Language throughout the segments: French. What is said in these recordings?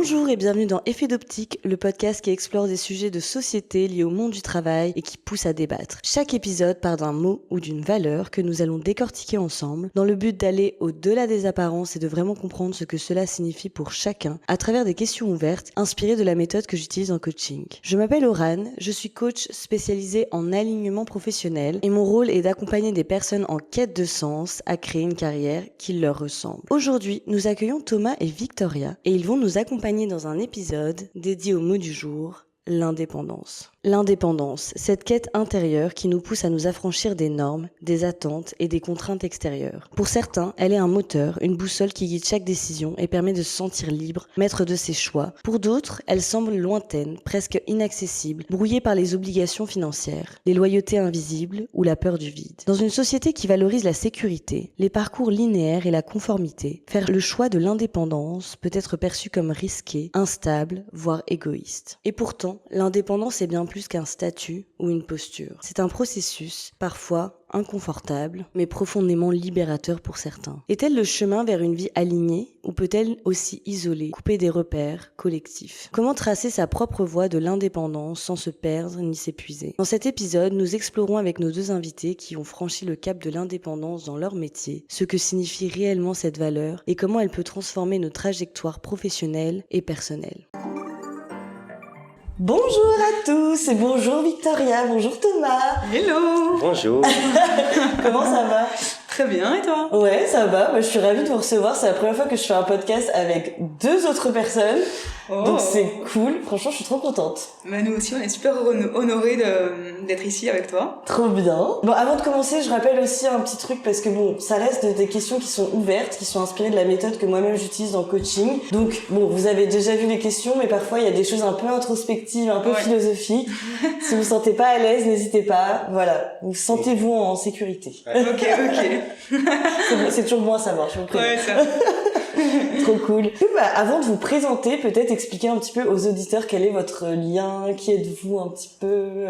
Bonjour et bienvenue dans Effet d'Optique, le podcast qui explore des sujets de société liés au monde du travail et qui pousse à débattre. Chaque épisode part d'un mot ou d'une valeur que nous allons décortiquer ensemble dans le but d'aller au-delà des apparences et de vraiment comprendre ce que cela signifie pour chacun à travers des questions ouvertes inspirées de la méthode que j'utilise en coaching. Je m'appelle Aurane, je suis coach spécialisée en alignement professionnel et mon rôle est d'accompagner des personnes en quête de sens à créer une carrière qui leur ressemble. Aujourd'hui, nous accueillons Thomas et Victoria et ils vont nous accompagner dans un épisode dédié au mot du jour, l'indépendance. L'indépendance, cette quête intérieure qui nous pousse à nous affranchir des normes, des attentes et des contraintes extérieures. Pour certains, elle est un moteur, une boussole qui guide chaque décision et permet de se sentir libre, maître de ses choix. Pour d'autres, elle semble lointaine, presque inaccessible, brouillée par les obligations financières, les loyautés invisibles ou la peur du vide. Dans une société qui valorise la sécurité, les parcours linéaires et la conformité, faire le choix de l'indépendance peut être perçu comme risqué, instable, voire égoïste. Et pourtant, l'indépendance est bien plus qu'un statut ou une posture. C'est un processus, parfois inconfortable, mais profondément libérateur pour certains. Est-elle le chemin vers une vie alignée ou peut-elle aussi isolée, coupée des repères collectifs? Comment tracer sa propre voie de l'indépendance sans se perdre ni s'épuiser? Dans cet épisode, nous explorons avec nos deux invités qui ont franchi le cap de l'indépendance dans leur métier, ce que signifie réellement cette valeur et comment elle peut transformer nos trajectoires professionnelles et personnelles. Bonjour à tous et bonjour Victoria, bonjour Thomas. Hello. Bonjour. Comment ça va? Très bien, et toi? Ouais, ça va, je suis ravie de vous recevoir, c'est la première fois que je fais un podcast avec deux autres personnes, donc c'est cool, franchement je suis trop contente. Bah, nous aussi on est super honorés d'être ici avec toi. Trop bien. Bon, avant de commencer, je rappelle aussi un petit truc parce que bon, ça reste des questions qui sont ouvertes, qui sont inspirées de la méthode que moi-même j'utilise dans le coaching. Donc bon, vous avez déjà vu les questions, mais parfois il y a des choses un peu introspectives, un peu philosophiques. Si vous vous sentez pas à l'aise, n'hésitez pas. Voilà, vous sentez-vous en sécurité. Ok. C'est toujours bon à savoir, je vous préviens. Ouais, ça. Trop cool. Avant de vous présenter, peut-être expliquer un petit peu aux auditeurs quel est votre lien, qui êtes-vous un petit peu.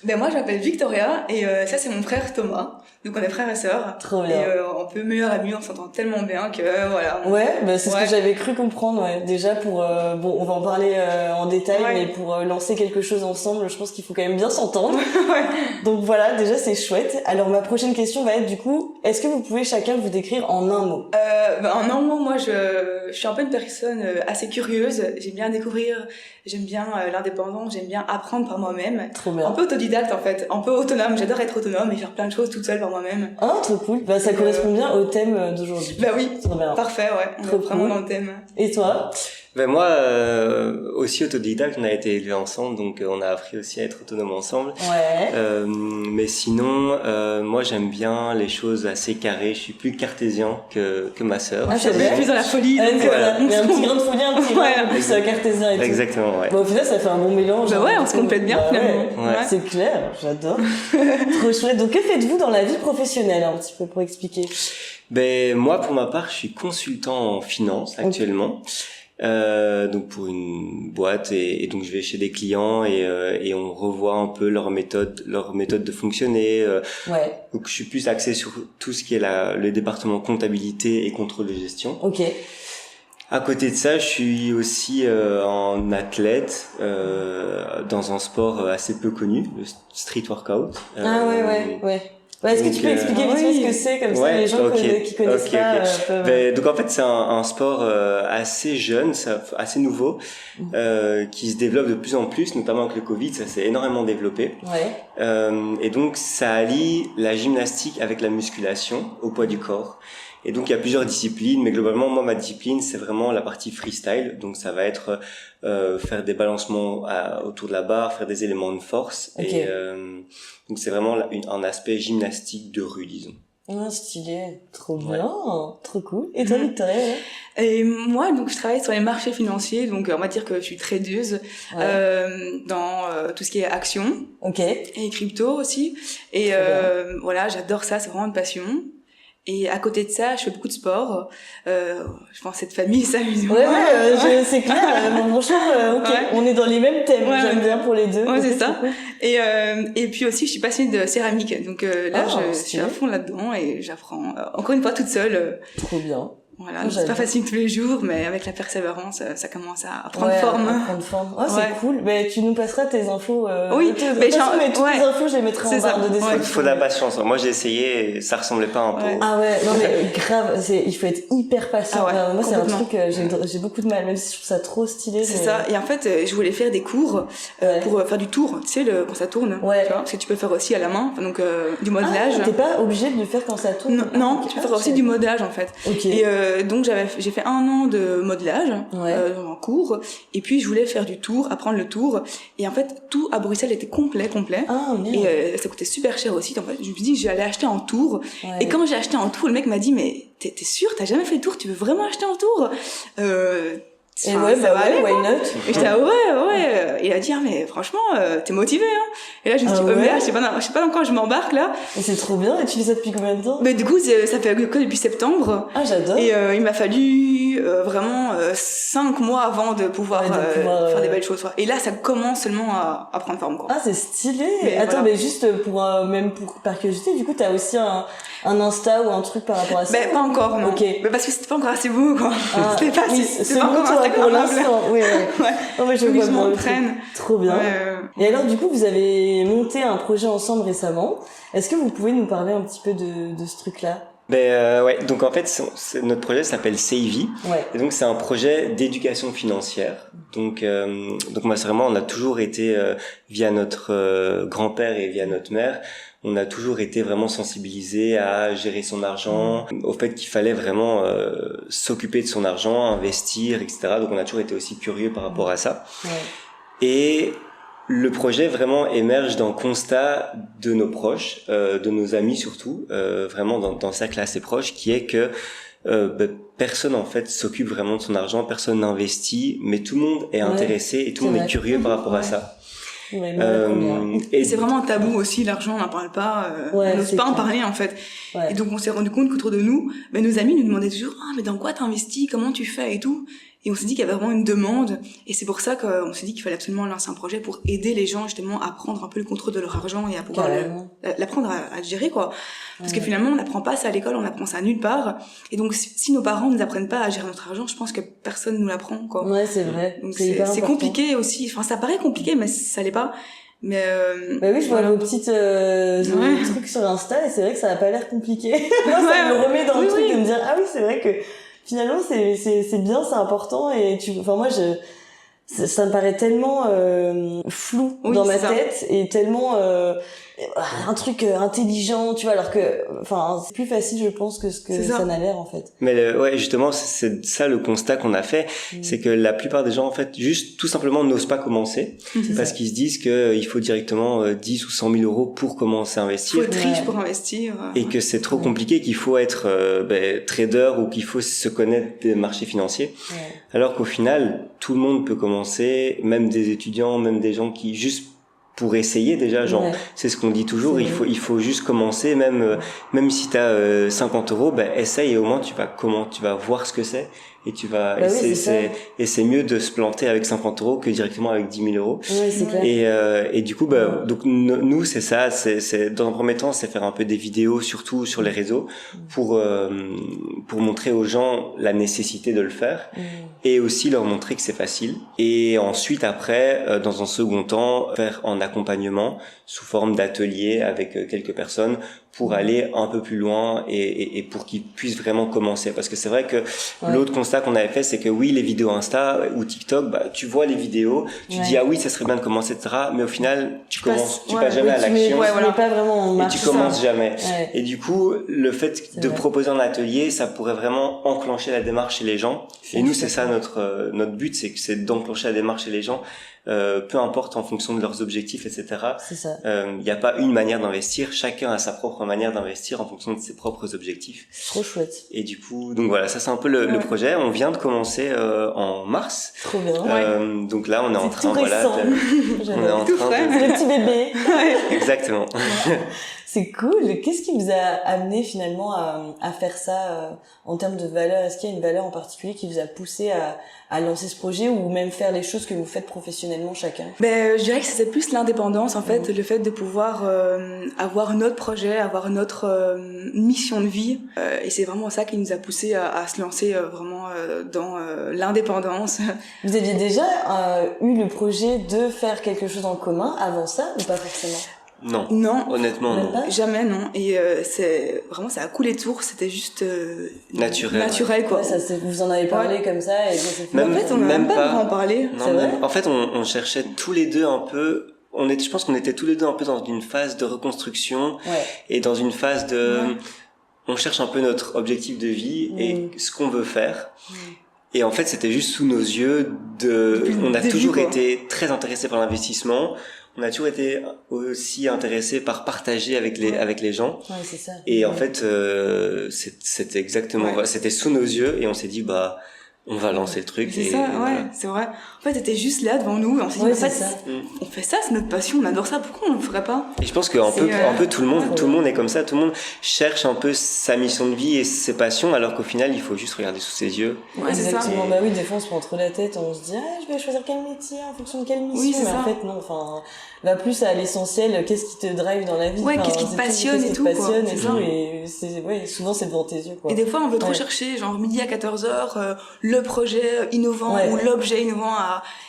Ben moi je m'appelle Victoria et ça c'est mon frère Thomas. Donc on est frères et sœurs. Trop bien. Et on peut meilleurs amis, on s'entend tellement bien que voilà. Ouais, c'est ce que j'avais cru comprendre. Ouais. Déjà pour bon, on va en parler en détail, mais pour lancer quelque chose ensemble, je pense qu'il faut quand même bien s'entendre. Donc voilà, déjà c'est chouette. Alors ma prochaine question va être du coup, est-ce que vous pouvez chacun vous décrire en un mot? En un mot, moi je suis un peu une personne assez curieuse. J'aime bien découvrir, j'aime bien l'indépendance, j'aime bien apprendre par moi-même. Trop bien. Un peu autodidacte en fait, un peu autonome. J'adore être autonome et faire plein de choses toute seule par moi-même. Ah, trop cool. Ça correspond bien au thème d'aujourd'hui. Bah oui. Trop bien. Parfait, ouais. On trop est vraiment cool. dans le thème. Et toi? Ben moi aussi autodidacte, on a été élevés ensemble, donc on a appris aussi à être autonome ensemble. Ouais. Mais sinon, moi j'aime bien les choses assez carrées. Je suis plus cartésien que ma sœur. Ah, j'avais plus dans la folie. Donc, voilà. Il y a un petit grain de folie, un petit grain de plus cartésien et tout. Exactement, ouais. Bon, au final, ça fait un bon mélange. Bah ouais, on se complète bien finalement. Ouais. C'est clair, j'adore. Trop chouette. Donc, que faites-vous dans la vie professionnelle, un petit peu, pour expliquer? Ben moi, pour ma part, je suis consultant en finance actuellement. Donc pour une boîte et donc je vais chez des clients et on revoit un peu leur méthode de fonctionner. Donc je suis plus axé sur tout ce qui est le département comptabilité et contrôle de gestion. Ok. À côté de ça, je suis aussi en athlète dans un sport assez peu connu, le street workout. Est-ce que tu peux expliquer vite fait ce que c'est, comme ça les gens qui connaissent pas peuvent... Donc en fait c'est un sport assez jeune, assez nouveau, qui se développe de plus en plus, notamment avec le Covid, ça s'est énormément développé. Et donc ça allie la gymnastique avec la musculation au poids du corps. Et donc il y a plusieurs disciplines, mais globalement moi ma discipline c'est vraiment la partie freestyle, donc ça va être faire des balancements autour de la barre, faire des éléments de force, et donc c'est vraiment un aspect gymnastique de rue, disons. Ah, stylé, trop bien, trop cool. Et toi Victoria? Et moi donc je travaille sur les marchés financiers, donc on va dire que je suis tradeuse dans tout ce qui est actions et crypto aussi, et voilà, j'adore ça, c'est vraiment une passion. Et à côté de ça, je fais beaucoup de sport. Je pense que cette famille s'amuse. C'est clair. Franchement, on est dans les mêmes thèmes. J'aime bien pour les deux. Ouais, c'est ça. Et puis aussi, je suis passionnée de céramtique. Donc là, je suis à fond là-dedans et j'apprends encore une fois toute seule. Trop bien. Voilà, c'est pas facile tous les jours, mais avec la persévérance, ça commence à prendre forme. À prendre forme. Oh, c'est cool. Mais tu nous passeras tes infos. Oui, mais toutes les infos, je les mettrai en barre de description. Il faut de la patience. Moi, j'ai essayé, et ça ressemblait pas un peu. Ah ouais, non mais grave, il faut être hyper patient. Moi, c'est un truc, j'ai beaucoup de mal, même si je trouve ça trop stylé. C'est ça. Et en fait, je voulais faire des cours pour faire du tour, tu sais, quand ça tourne. Ouais. Tu vois, parce que tu peux faire aussi à la main, donc du modelage. T'es pas obligé de le faire quand ça tourne. Non, tu peux faire aussi du modelage en fait. Okay. Et donc j'ai fait 1 an de modelage en cours, et puis je voulais faire du tour, apprendre le tour, et en fait tout à Bruxelles était complet. Ah, et ça coûtait super cher aussi. En fait, je me suis dit j'allais acheter en tour, et quand j'ai acheté en tour, le mec m'a dit mais t'es sûr, t'as jamais fait le tour, tu veux vraiment acheter en tour? Et why not? Et j'étais ouais. Il a dit mais franchement t'es motivé hein. Et là je me suis dit merde, je sais pas dans quoi je m'embarque là. Et c'est trop bien. Et tu fais ça depuis combien de temps? Mais du coup ça fait que depuis septembre. Ah, j'adore. Et il m'a fallu vraiment 5 mois avant de pouvoir faire des belles choses. Et là ça commence seulement à prendre forme quoi. Ah, c'est stylé. Mais attends, mais juste par curiosité, du coup t'as aussi un Insta ou un truc par rapport à ça? Pas encore, non. Okay. Mais parce que c'était pas encore assez beau quoi. C'était pas encore pour l'instant. Oui. Non, mais je vois je m'entraîne. Trop bien. Et alors, du coup, vous avez monté un projet ensemble récemment. Est-ce que vous pouvez nous parler un petit peu de ce truc-là? Donc en fait, notre projet s'appelle Savey. Et donc c'est un projet d'éducation financière. Donc moi, c'est vraiment, on a toujours été via notre grand-père et via notre mère, on a toujours été vraiment sensibilisés à gérer son argent, au fait qu'il fallait vraiment s'occuper de son argent, investir, etc. Donc on a toujours été aussi curieux par rapport à ça. Et le projet vraiment émerge d'un constat de nos proches, de nos amis surtout, vraiment dans le cercle assez proche, qui est que personne en fait s'occupe vraiment de son argent, personne n'investit, mais tout le monde est intéressé et tout le monde est curieux par rapport à ça. Et c'est vraiment un tabou aussi, l'argent, on n'en parle pas, on n'ose pas en parler en fait. Et donc on s'est rendu compte qu'autour de nous, nos amis nous demandaient toujours mais dans quoi t'investis, comment tu fais et tout. Et on s'est dit qu'il y avait vraiment une demande, et c'est pour ça qu'on s'est dit qu'il fallait absolument lancer un projet pour aider les gens justement à prendre un peu le contrôle de leur argent et à pouvoir l'apprendre à le gérer quoi. Parce que finalement on n'apprend pas ça à l'école, on apprend ça nulle part. Et donc si nos parents ne nous apprennent pas à gérer notre argent, je pense que personne nous l'apprend quoi. Ouais, c'est vrai. Donc c'est compliqué aussi. Enfin ça paraît compliqué mais ça l'est pas. Mais oui, je vois vos petites trucs sur Insta et c'est vrai que ça a pas l'air compliqué. Moi ça me remet dans le truc de me dire ah oui, c'est vrai que finalement c'est bien, c'est important et moi ça me paraît tellement flou dans ma tête et tellement un truc intelligent, tu vois, alors que c'est plus facile je pense que ce que ça n'a l'air en fait. Mais justement c'est ça le constat qu'on a fait, c'est que la plupart des gens en fait juste tout simplement n'osent pas commencer parce qu'ils se disent que il faut directement 10 ou 100 000 euros pour commencer à investir. Il faut être riche pour investir. Et que c'est trop compliqué, qu'il faut être trader ou qu'il faut se connaître des marchés financiers. Alors qu'au final, tout le monde peut commencer, même des étudiants, même des gens qui juste pour essayer déjà, c'est ce qu'on dit toujours, il faut juste commencer, même si t'as 50 euros, essaye et au moins tu vas voir ce que c'est et tu vas et c'est mieux de se planter avec 50 euros que directement avec 10 000 euros. Oui, c'est clair. Et du coup, donc nous c'est ça, c'est dans un premier temps, c'est faire un peu des vidéos surtout sur les réseaux pour montrer aux gens la nécessité de le faire et aussi leur montrer que c'est facile. Et ensuite après, dans un second temps, faire en accompagnement sous forme d'atelier avec quelques personnes pour aller un peu plus loin et pour qu'ils puissent vraiment commencer. Parce que c'est vrai que l'autre constat qu'on avait fait, c'est que oui, les vidéos Insta ou TikTok, tu vois les vidéos, tu dis ah oui, ça serait bien de commencer, etc. Mais au final, tu passes jamais à l'action. Pas vraiment en marche, et tu commences jamais. Et du coup, le fait de proposer un atelier, ça pourrait vraiment enclencher la démarche chez les gens. Et nous, c'est ça notre but, c'est d'enclencher la démarche chez les gens. Peu importe en fonction de leurs objectifs, etc. C'est ça. Il n'y a pas une manière d'investir, chacun a sa propre manière d'investir en fonction de ses propres objectifs. Trop chouette. Et du coup, donc voilà, ça c'est un peu le projet. On vient de commencer en mars. Trop bien. Donc là, on est en train, on est en train de le petit bébé. Exactement. C'est cool. Qu'est-ce qui vous a amené finalement à faire ça en termes de valeur? Est-ce qu'il y a une valeur en particulier qui vous a poussé à lancer ce projet ou même faire les choses que vous faites professionnellement chacun? Je dirais que c'est plus l'indépendance en fait, le fait de pouvoir avoir notre projet, avoir notre mission de vie. Et c'est vraiment ça qui nous a poussé à se lancer vraiment dans l'indépendance. Vous aviez déjà eu le projet de faire quelque chose en commun avant ça ou pas forcément? Non, honnêtement non. Jamais non. Et c'est vraiment, ça a coulé de source, c'était juste naturel quoi. Ouais, vous en avez parlé comme ça et en fait on n'a même pas vraiment parlé. Non, en fait on cherchait tous les deux un peu. Je pense qu'on était tous les deux un peu dans une phase de reconstruction et dans une phase de on cherche un peu notre objectif de vie et ce qu'on veut faire. Et en fait c'était juste sous nos yeux on a toujours été très intéressés par l'investissement. On a toujours été aussi intéressés par partager avec les gens. Ouais, c'est ça. Et en fait, c'était exactement, c'était sous nos yeux et on s'est dit, on va lancer le truc. C'est ça, c'est vrai. En fait, t'étais juste là devant nous et on s'est dit, en fait, on fait ça, c'est notre passion, on adore ça, pourquoi on le ferait pas? Et je pense qu'un peu tout le monde est comme ça, tout le monde cherche un peu sa mission de vie et ses passions, alors qu'au final, il faut juste regarder sous ses yeux. Ouais, c'est exactement. Ça. Bah oui, des fois, on se prend entre la tête, on se dit, je vais choisir quel métier en fonction de quelle mission. Oui, mais en fait, non, va plus à l'essentiel, qu'est-ce qui te drive dans la vie? Qu'est-ce qui te passionne et tout, quoi. Et souvent, c'est devant tes yeux, quoi. Et des fois, on veut trop chercher, genre, midi à 14h, le projet innovant ou l'objet innovant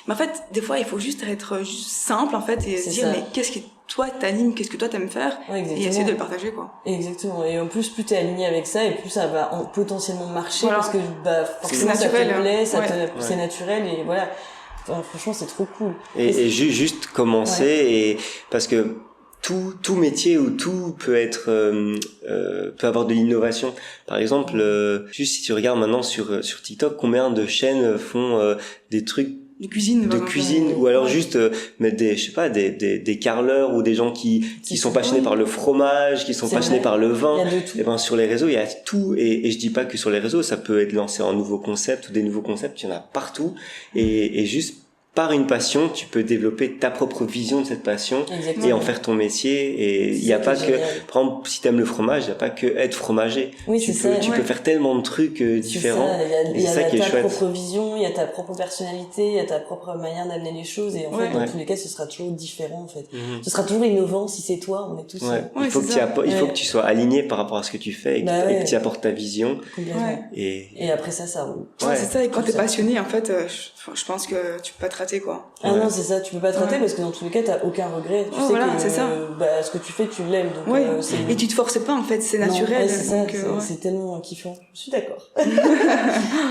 mais en fait des fois il faut juste être juste simple en fait et se dire mais qu'est-ce qui toi t'anime, qu'est-ce que toi t'aimes faire et essayer de le partager quoi. Exactement. Et en plus plus t'es aligné avec ça et plus ça va potentiellement marcher parce que forcément ça te plaît, c'est naturel et voilà. Enfin, franchement c'est trop cool. Et juste commencer et parce que tout métier ou tout peut être peut avoir de l'innovation. Par exemple, juste si tu regardes maintenant sur TikTok, combien de chaînes font des trucs de cuisine ou alors juste mettre des carleurs ou des gens qui sont passionnés par le fromage, qui sont passionnés par le vin. Et sur les réseaux, il y a tout et je dis pas que sur les réseaux, ça peut être lancé en nouveaux concepts ou des nouveaux concepts, il y en a partout et juste par une passion, tu peux développer ta propre vision de cette passion et en faire ton métier. Et il y a pas que, par exemple, si t'aimes le fromage, il y a pas que être fromager. Oui, tu peux faire tellement de trucs différents. Il y a ta propre vision, il y a ta propre personnalité, il y a ta propre manière d'amener les choses. Et en fait, dans tous les cas, ce sera toujours différent, en fait. Ce sera toujours innovant si c'est toi, on est tous. Il faut que tu sois aligné par rapport à ce que tu fais et que tu apportes ta vision. Et après ça roule. C'est ça. Et quand t'es passionné, en fait, je pense que tu peux pas te rater quoi. Non, c'est ça, tu peux pas te rater parce que dans tous les cas t'as aucun regret. Tu sais que c'est ça. Ce que tu fais tu l'aimes donc et tu te forces pas en fait, c'est naturel. C'est tellement kiffant. Je suis d'accord.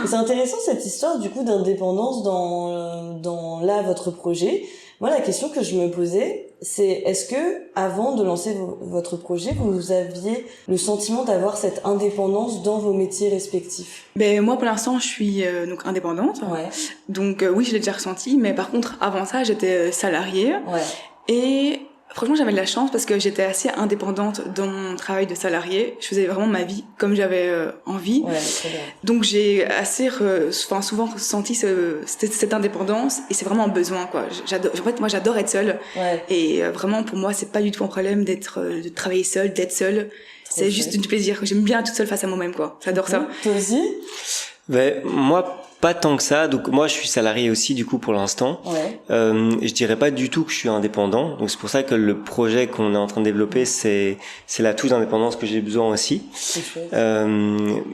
C'est intéressant cette histoire du coup d'indépendance dans votre projet. Moi la question que je me posais c'est est-ce que avant de lancer votre projet vous aviez le sentiment d'avoir cette indépendance dans vos métiers respectifs? Moi pour l'instant je suis donc indépendante. Donc oui je l'ai déjà ressenti mais par contre avant ça j'étais salariée. Et franchement j'avais de la chance parce que j'étais assez indépendante dans mon travail de salarié. Je faisais vraiment ma vie comme j'avais envie. Très bien. Donc j'ai assez souvent ressenti cette indépendance et c'est vraiment un besoin quoi. En fait moi j'adore être seule et vraiment pour moi c'est pas du tout un problème de travailler seule, d'être seule. C'est juste du plaisir. J'aime bien être toute seule face à moi-même quoi. J'adore ça. Toi aussi? Moi pas tant que ça, donc moi je suis salarié aussi du coup pour l'instant. Je dirais pas du tout que je suis indépendant, donc c'est pour ça que le projet qu'on est en train de développer c'est la touche d'indépendance que j'ai besoin aussi.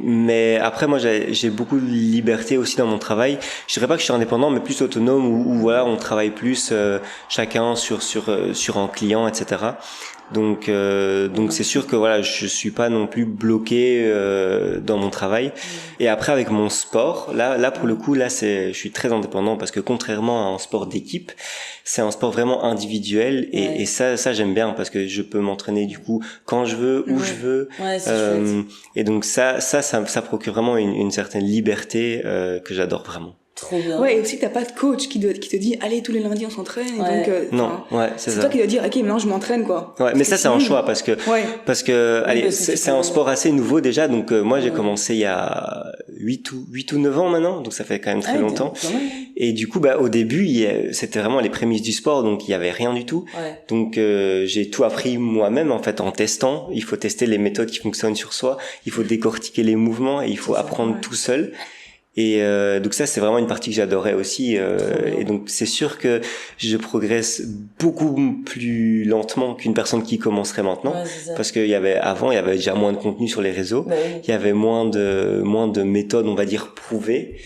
Mais après moi j'ai beaucoup de liberté aussi dans mon travail. Je dirais pas que je suis indépendant mais plus autonome où voilà on travaille plus chacun sur un client etc. Donc c'est sûr que voilà je suis pas non plus bloqué dans mon travail. Et après avec mon sport là pour le coup je suis très indépendant parce que contrairement à un sport d'équipe c'est un sport vraiment individuel et ça j'aime bien parce que je peux m'entraîner du coup quand je veux où je veux et donc ça procure vraiment une certaine liberté que j'adore vraiment. Trop bien. Et aussi t'as pas de coach qui te dit allez tous les lundis on s'entraîne et donc c'est toi qui dois dire ok maintenant je m'entraîne quoi. Mais ça c'est un choix parce que allez c'est un sport assez nouveau déjà donc moi j'ai commencé il y a 8 ou 9 ans maintenant donc ça fait quand même très longtemps et du coup au début c'était vraiment les prémices du sport donc il y avait rien du tout donc j'ai tout appris moi-même en fait en testant. Il faut tester les méthodes qui fonctionnent sur soi, il faut décortiquer les mouvements et il faut apprendre tout seul. Et donc ça, c'est vraiment une partie que j'adorais aussi. Et donc c'est sûr que je progresse beaucoup plus lentement qu'une personne qui commencerait maintenant, parce qu'il y avait déjà moins de contenu sur les réseaux, il y avait moins de méthodes, on va dire, prouvées.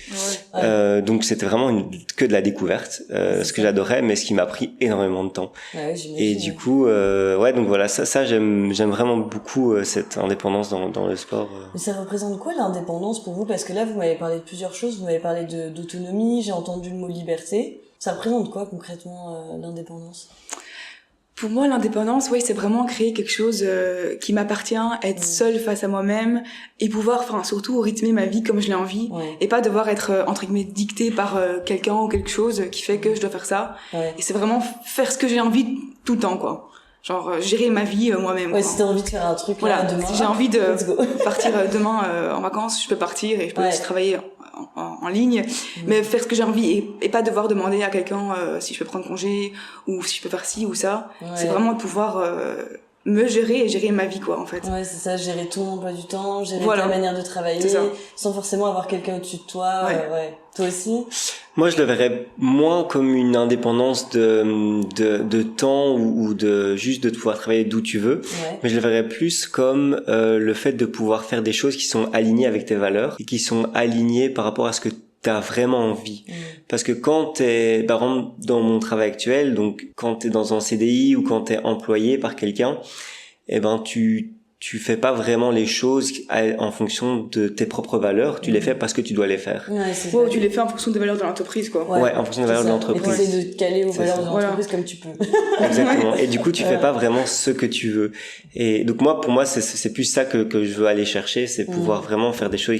Donc c'était vraiment que de la découverte, ce que j'adorais, mais ce qui m'a pris énormément de temps. Et du coup, donc voilà, ça j'aime vraiment beaucoup cette indépendance dans le sport. Mais ça représente quoi l'indépendance pour vous? Parce que là, vous m'avez parlé de plusieurs choses. Vous m'avez parlé d'autonomie, j'ai entendu le mot liberté. Ça représente quoi concrètement l'indépendance? Pour moi, l'indépendance, c'est vraiment créer quelque chose qui m'appartient, être seule face à moi-même et pouvoir, surtout rythmer ma vie comme je l'ai envie et pas devoir être entre guillemets dictée par quelqu'un ou quelque chose qui fait que je dois faire ça. Et c'est vraiment faire ce que j'ai envie tout le temps, quoi. Genre gérer ma vie moi-même. Si t'as envie de faire un truc demain, si j'ai envie de partir demain en vacances, je peux partir et je peux aussi travailler en ligne, mais faire ce que j'ai envie et pas devoir demander à quelqu'un si je peux prendre congé ou si je peux faire ci ou ça. C'est vraiment de pouvoir me gérer et gérer ma vie, quoi, en fait. C'est ça, gérer ton emploi du temps, gérer ta manière de travailler, sans forcément avoir quelqu'un au-dessus de toi. Toi aussi? Moi, je le verrais moins comme une indépendance de temps ou de juste de pouvoir travailler d'où tu veux, mais je le verrais plus comme le fait de pouvoir faire des choses qui sont alignées avec tes valeurs et qui sont alignées par rapport à ce que t'as vraiment envie. Parce que quand t'es, par exemple, dans mon travail actuel, donc quand t'es dans un CDI ou quand t'es employé par quelqu'un, tu fais pas vraiment les choses en fonction de tes propres valeurs, tu les fais parce que tu dois les faire. Tu les fais en fonction des valeurs de l'entreprise, quoi. En fonction des valeurs de l'entreprise. Et t'essaies de te caler aux valeurs de l'entreprise comme tu peux. Exactement. Et du coup, tu fais pas vraiment ce que tu veux. Et donc pour moi, c'est plus ça que je veux aller chercher, c'est pouvoir vraiment faire des choses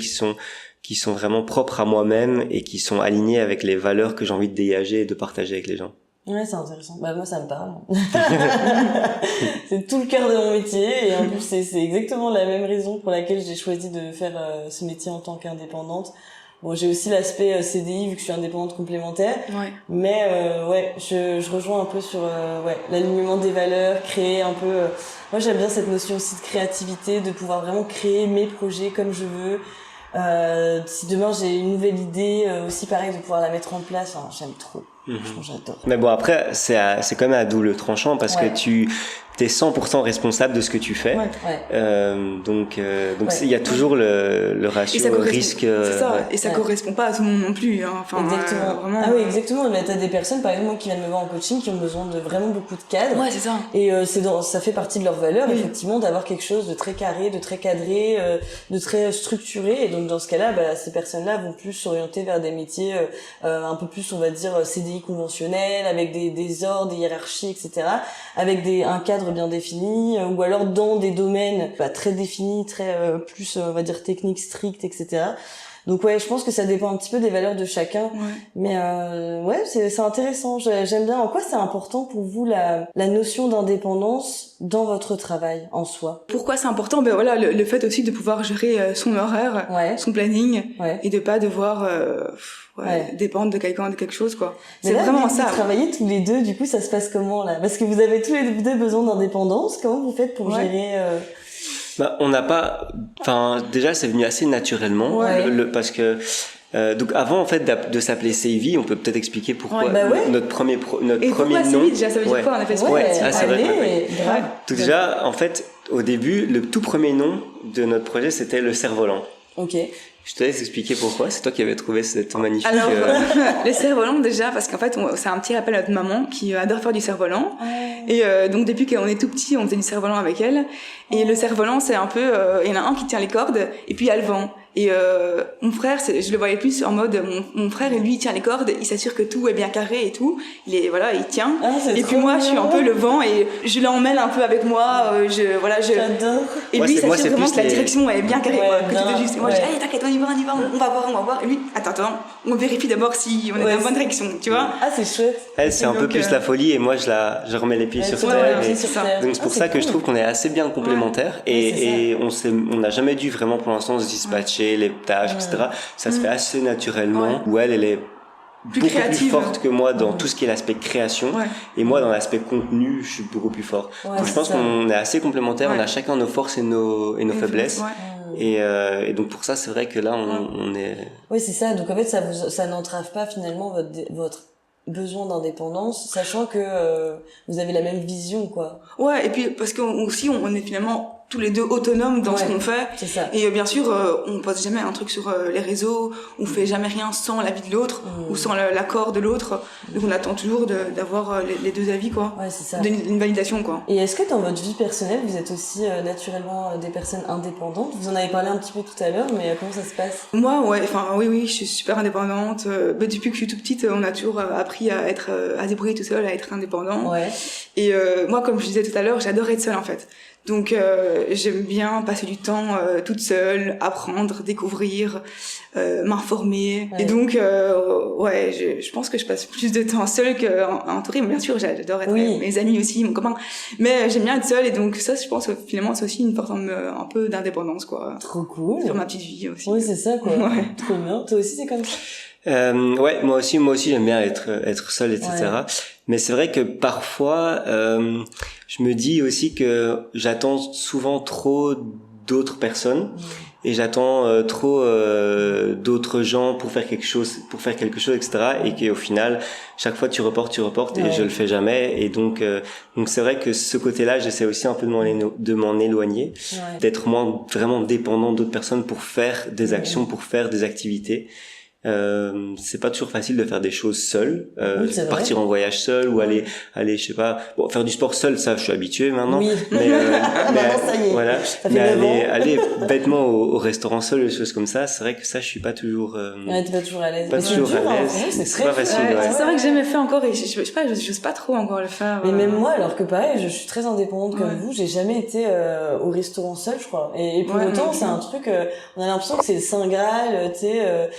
qui sont vraiment propres à moi-même et qui sont alignées avec les valeurs que j'ai envie de dégager et de partager avec les gens. C'est intéressant. Moi, ça me parle. C'est tout le cœur de mon métier et en plus, c'est exactement la même raison pour laquelle j'ai choisi de faire ce métier en tant qu'indépendante. Bon, j'ai aussi l'aspect CDI vu que je suis indépendante complémentaire. Mais je rejoins un peu sur l'alignement des valeurs, créer un peu moi j'aime bien cette notion aussi de créativité, de pouvoir vraiment créer mes projets comme je veux. Si demain j'ai une nouvelle idée aussi pareil de pouvoir la mettre en place, j'aime trop. Franchement, j'adore. Mais bon, après c'est quand même à double tranchant parce que t'es 100% responsable de ce que tu fais. Donc il y a toujours le ratio risque. C'est ça. Et ça correspond pas à tout le monde non plus. Exactement. Vraiment. Exactement. Mais t'as des personnes, par exemple, qui viennent me voir en coaching, qui ont besoin de vraiment beaucoup de cadres. C'est ça. Et ça fait partie de leurs valeurs, effectivement, d'avoir quelque chose de très carré, de très cadré, de très structuré. Et donc dans ce cas-là, ces personnes-là vont plus s'orienter vers des métiers un peu plus, on va dire, CDI conventionnel, avec des ordres, des hiérarchies, etc., avec un cadre bien défini, ou alors dans des domaines très définis, très plus, on va dire, techniques, stricts, etc. Donc je pense que ça dépend un petit peu des valeurs de chacun. Mais c'est intéressant. J'aime bien. En quoi c'est important pour vous la notion d'indépendance dans votre travail en soi? Pourquoi c'est important? Le fait aussi de pouvoir gérer son horaire, son planning, et de pas devoir dépendre de quelqu'un, de quelque chose, quoi. C'est vraiment ça. Vous travaillez tous les deux, du coup ça se passe comment là? Parce que vous avez tous les deux besoin d'indépendance. Comment vous faites pour gérer on n'a pas, déjà c'est venu assez naturellement, parce que donc avant en fait de s'appeler Savvy, on peut peut-être expliquer pourquoi notre premier nom. Déjà, ça veut dire quoi? On a fait c'est vrai. Donc déjà en fait au début le tout premier nom de notre projet c'était le Cerf-Volant. Je te laisse expliquer pourquoi. C'est toi qui avais trouvé cette magnifique... Alors, le cerf-volant, déjà, parce qu'en fait, c'est un petit rappel à notre maman qui adore faire du cerf-volant. Et donc, depuis qu'on est tout petit, on faisait du cerf-volant avec elle. Et le cerf-volant, c'est un peu... Il y en a un qui tient les cordes, et puis il y a le vent. Et mon frère, je le voyais plus en mode mon frère, lui, il tient les cordes, il s'assure que tout est bien carré et tout. Il tient. Et puis moi, je suis un peu le vent et je l'emmène un peu avec moi. J'adore. Et lui, il s'assure vraiment que la direction est bien carrée. Et moi, je dis, t'inquiète, on y va, on va voir. Et lui, attends, on vérifie d'abord si on est dans la bonne direction, tu vois. C'est chouette. Elle, c'est un peu plus la folie et moi, je remets les pieds sur terre. Donc c'est pour ça que je trouve qu'on est assez bien complémentaires et on n'a jamais dû vraiment pour l'instant se dispatcher les tâches, etc. Ça se fait assez naturellement, où elle est beaucoup plus forte que moi dans tout ce qui est l'aspect création, et moi dans l'aspect contenu, je suis beaucoup plus fort. Donc je pense qu'on est assez complémentaires, on a chacun nos forces et nos faiblesses, Et donc pour ça, c'est vrai que là, on est... Oui, c'est ça. Donc en fait, ça n'entrave pas finalement votre besoin d'indépendance, sachant que vous avez la même vision, quoi. Ouais, et puis parce qu'aussi on est finalement tous les deux autonomes dans ce qu'on fait. C'est ça. Et bien sûr, on poste jamais un truc sur les réseaux, on fait jamais rien sans l'avis de l'autre ou sans l'accord de l'autre. Donc on attend toujours d'avoir les deux avis, quoi. Ouais, c'est ça. Une validation, quoi. Et est-ce que dans votre vie personnelle, vous êtes aussi naturellement des personnes indépendantes? Vous en avez parlé un petit peu tout à l'heure, mais comment ça se passe? Moi, oui, je suis super indépendante. Depuis que je suis toute petite, on a toujours appris à se débrouiller tout seul, à être indépendant. Ouais. Et moi, comme je disais tout à l'heure, j'adore être seule, en fait. Donc j'aime bien passer du temps toute seule, apprendre, découvrir, m'informer. Ouais. Et donc je pense que je passe plus de temps seule qu'entourée. Bien sûr, j'adore être avec mes amis aussi, mon copain. Mais j'aime bien être seule et donc ça, je pense finalement c'est aussi une forme un peu d'indépendance, quoi. Trop cool. Sur ma petite vie aussi. Oui, c'est ça, quoi. Ouais. Trop bien. Toi aussi, c'est comme ça? Ouais, moi aussi j'aime bien être seul, etc. Ouais. Mais c'est vrai que parfois je me dis aussi que j'attends souvent trop d'autres personnes et j'attends trop d'autres gens pour faire quelque chose, etc. Et qu'au final chaque fois tu reportes et je le fais jamais. Et donc c'est vrai que ce côté-là, j'essaie aussi un peu de m'en éloigner, d'être moins vraiment dépendant d'autres personnes pour faire des actions, pour faire des activités. C'est pas toujours facile de faire des choses seul, partir en voyage seul ou aller je sais pas, faire du sport seul, ça je suis habitué maintenant, mais ça y est. Voilà, mais aller bêtement au restaurant seul, des choses comme ça, c'est vrai que ça je suis pas toujours t'es pas toujours à l'aise. C'est pas facile. C'est vrai que j'ai jamais fait encore et je sais pas, j'ose pas trop encore le faire. Mais même moi, alors que pareil, je suis très indépendante comme vous, j'ai jamais été au restaurant seul, je crois. Et pour autant, c'est un truc, on a l'impression que c'est le saint graal, tu sais,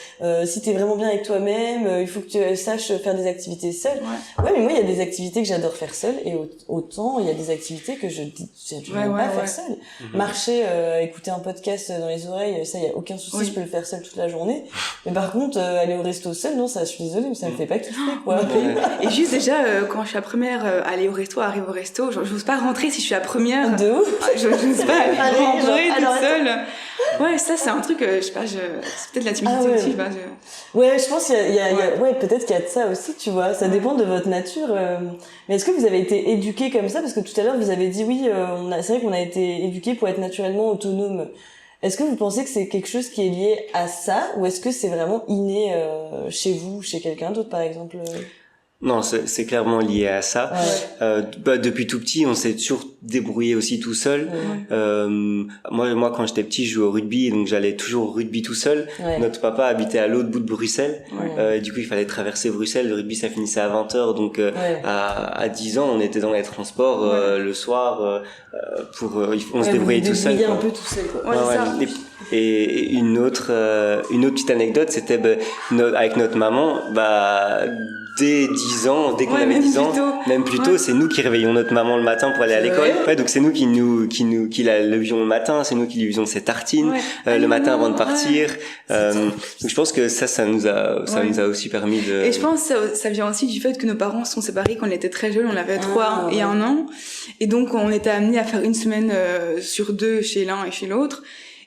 si t'es vraiment bien avec toi-même, il faut que tu saches faire des activités seule. Ouais, mais moi, il y a des activités que j'adore faire seule et autant, il y a des activités que je n'aime pas faire seule. Marcher, écouter un podcast dans les oreilles, ça, il y a aucun souci, je peux le faire seule toute la journée. Mais par contre, aller au resto seul, non, ça, je suis désolée, mais ça me fait pas kiffer, quoi. Et juste déjà, quand je suis la première aller au resto, arrive au resto, j'ose pas rentrer si je suis la première. De ouf. J'ose pas rentrer toute seule. Ouais, ça, c'est un truc, je sais pas, c'est peut-être la timidité aussi, je sais pas. Ouais, je pense qu'il y a ouais, peut-être qu'il y a de ça aussi, tu vois. Ça dépend de votre nature. Mais est-ce que vous avez été éduqués comme ça? Parce que tout à l'heure, vous avez dit oui, c'est vrai qu'on a été éduqués pour être naturellement autonome. Est-ce que vous pensez que c'est quelque chose qui est lié à ça? Ou est-ce que c'est vraiment inné chez vous, chez quelqu'un d'autre, par exemple? Non, c'est clairement lié à ça. Depuis tout petit, on s'est toujours débrouillé aussi tout seul. Moi, quand j'étais petit, je jouais au rugby, donc j'allais toujours au rugby tout seul. Notre papa habitait à l'autre bout de Bruxelles. Du coup, il fallait traverser Bruxelles. Le rugby, ça finissait à 20h. Donc, à 10 ans, on était dans les transports le soir on se débrouillait tout seul. Un peu tout seul, quoi. Et une autre petite anecdote, c'était avec notre maman, dès 10 ans, dès qu'on avait 10 ans, même plus tôt, c'est nous qui réveillons notre maman le matin pour aller à l'école. Donc c'est nous qui la levions le matin, c'est nous qui lui faisions ses tartines le matin avant de partir. Donc je pense que ça nous a aussi permis de... Et je pense que ça vient aussi du fait que nos parents se sont séparés quand on était très jeunes, on avait 3 et 1 an. Et donc on était amenés à faire une semaine sur 2 chez l'un et chez l'autre.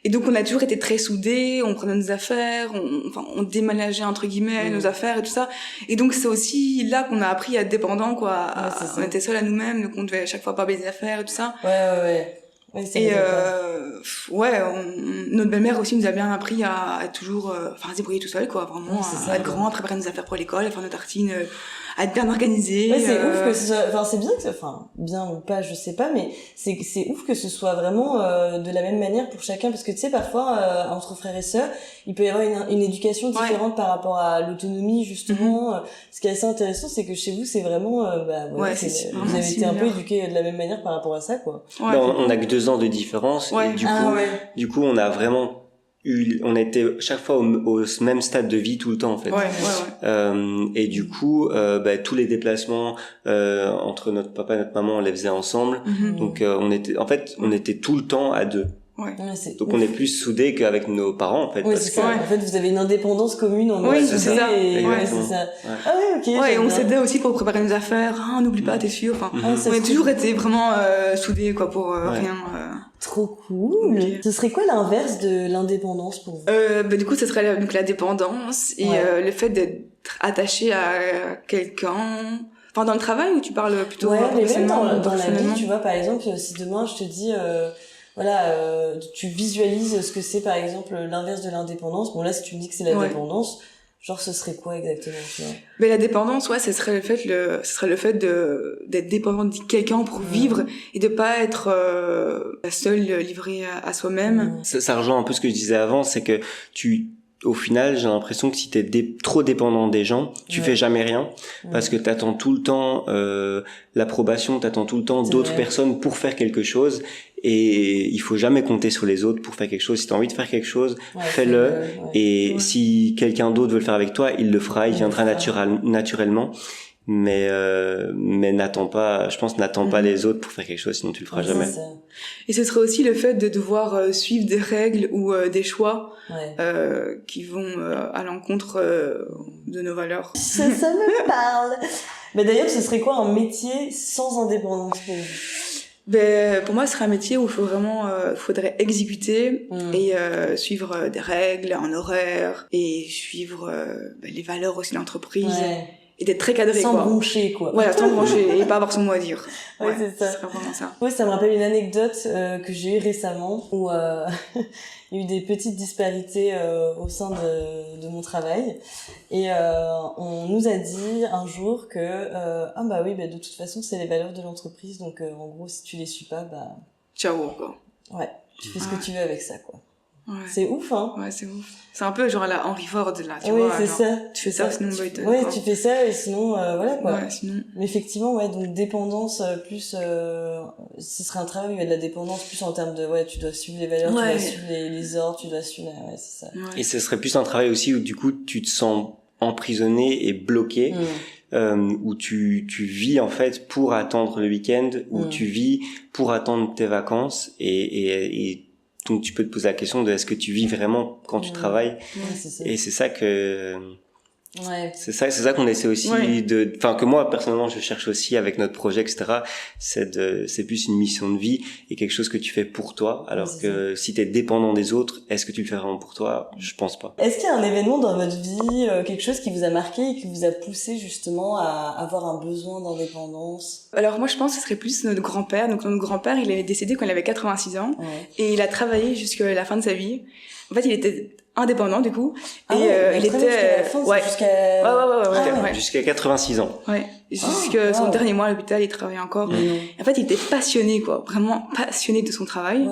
Et donc on a toujours été très soudés, on prenait nos affaires, on déménageait entre guillemets nos affaires et tout ça. Et donc c'est aussi là qu'on a appris à être dépendant, quoi. On était seuls à nous-mêmes, donc on devait à chaque fois pas payer des affaires et tout ça. Et notre belle-mère aussi nous a bien appris à toujours se débrouiller tout seul, quoi, vraiment à être grand, à préparer nos affaires pour l'école, à faire nos tartines, à être bien organisé. C'est ouf que ce soit, c'est bien que bien ou pas, je sais pas, mais c'est ouf que ce soit vraiment de la même manière pour chacun, parce que tu sais, parfois entre frères et sœurs, il peut y avoir une éducation différente par rapport à l'autonomie, justement. Ce qui est assez intéressant, c'est que chez vous, c'est vraiment vous avez été un peu éduqués de la même manière par rapport à ça, quoi. On a que 2 ans de différence et du coup on a vraiment on était chaque fois au même stade de vie tout le temps, en fait. Et du coup tous les déplacements entre notre papa et notre maman, on les faisait ensemble. Donc on était tout le temps à 2. Donc on est plus soudés qu'avec nos parents en fait. Oui, c'est ça. En fait, vous avez une indépendance commune en mode. Oui, c'est ça. C'est ça. Ah ouais, ok. Ouais, et on s'aidait aussi pour préparer nos affaires. Ah, n'oublie pas, t'es sûr. Enfin, on a toujours été vraiment soudés quoi pour rien. Trop cool. Okay. Ce serait quoi l'inverse de l'indépendance pour vous? Du coup, ce serait donc la dépendance et le fait d'être attaché à quelqu'un. Enfin, dans le travail ou tu parles plutôt mais même dans la vie, tu vois, par exemple, si demain je te dis tu visualises ce que c'est par exemple l'inverse de l'indépendance. Bon là, si tu me dis que c'est la dépendance, genre ce serait quoi exactement, tu vois? Mais la dépendance, ce serait le fait d'être dépendant de quelqu'un pour vivre et de pas être seul, livré à soi-même. Ça rejoint un peu ce que je disais avant, c'est que au final, j'ai l'impression que si t'es trop dépendant des gens, tu fais jamais rien, parce que t'attends tout le temps l'approbation, t'attends tout le temps d'autres personnes pour faire quelque chose, et il faut jamais compter sur les autres pour faire quelque chose. Si t'as envie de faire quelque chose, fais-le, et si quelqu'un d'autre veut le faire avec toi, il le fera, il viendra naturellement. Mais n'attends pas les autres pour faire quelque chose, sinon tu le feras jamais. Et ce serait aussi le fait de devoir suivre des règles ou des choix qui vont à l'encontre de nos valeurs. Ça me parle. Mais d'ailleurs, ce serait quoi un métier sans indépendance pour vous? Pour moi, ce serait un métier où il faudrait exécuter et suivre des règles, un horaire, et suivre les valeurs aussi de l'entreprise. Et d'être très cadré, sans broncher, quoi. Voilà, sans broncher, et pas avoir son mot à dire. C'est ça. C'est vraiment ça. Ouais, ça me rappelle une anecdote que j'ai eue récemment, où il y a eu des petites disparités au sein de mon travail. Et on nous a dit un jour que de toute façon, c'est les valeurs de l'entreprise, donc en gros, si tu les suis pas, ciao, quoi. Ouais, tu fais ce que tu veux avec ça, quoi. Ouais. C'est ouf, hein. Ouais, c'est ouf. C'est un peu genre la Henry Ford, là, tu vois. Oui, c'est ça. Tu fais ça, sinon, tu fais ça, et sinon, voilà, quoi. Ouais, sinon. Mais effectivement, donc dépendance, plus, ce serait un travail où il y a de la dépendance, plus en termes de, tu dois suivre les valeurs, tu dois suivre les ordres, tu dois suivre, c'est ça. Et ce serait plus un travail aussi où, du coup, tu te sens emprisonné et bloqué. Où tu vis en fait pour attendre le week-end, où tu vis pour attendre tes vacances, et donc tu peux te poser la question de est-ce que tu vis vraiment quand tu travailles. C'est ça. Et c'est ça que c'est ça qu'on essaie aussi que moi personnellement je cherche aussi avec notre projet, etc. C'est plus une mission de vie et quelque chose que tu fais pour toi, alors que si t'es dépendant des autres, est-ce que tu le fais vraiment pour toi? Je pense pas. Est-ce qu'il y a un événement dans votre vie, quelque chose qui vous a marqué et qui vous a poussé justement à avoir un besoin d'indépendance? Alors moi je pense que ce serait plus notre grand-père. Donc notre grand-père, il est décédé quand il avait 86 ans et il a travaillé jusqu'à la fin de sa vie. En fait, il était indépendant du coup il était jusqu'à 86 ans. Jusqu'à son dernier mois à l'hôpital, il travaillait encore. En fait, il était passionné, quoi, vraiment passionné de son travail.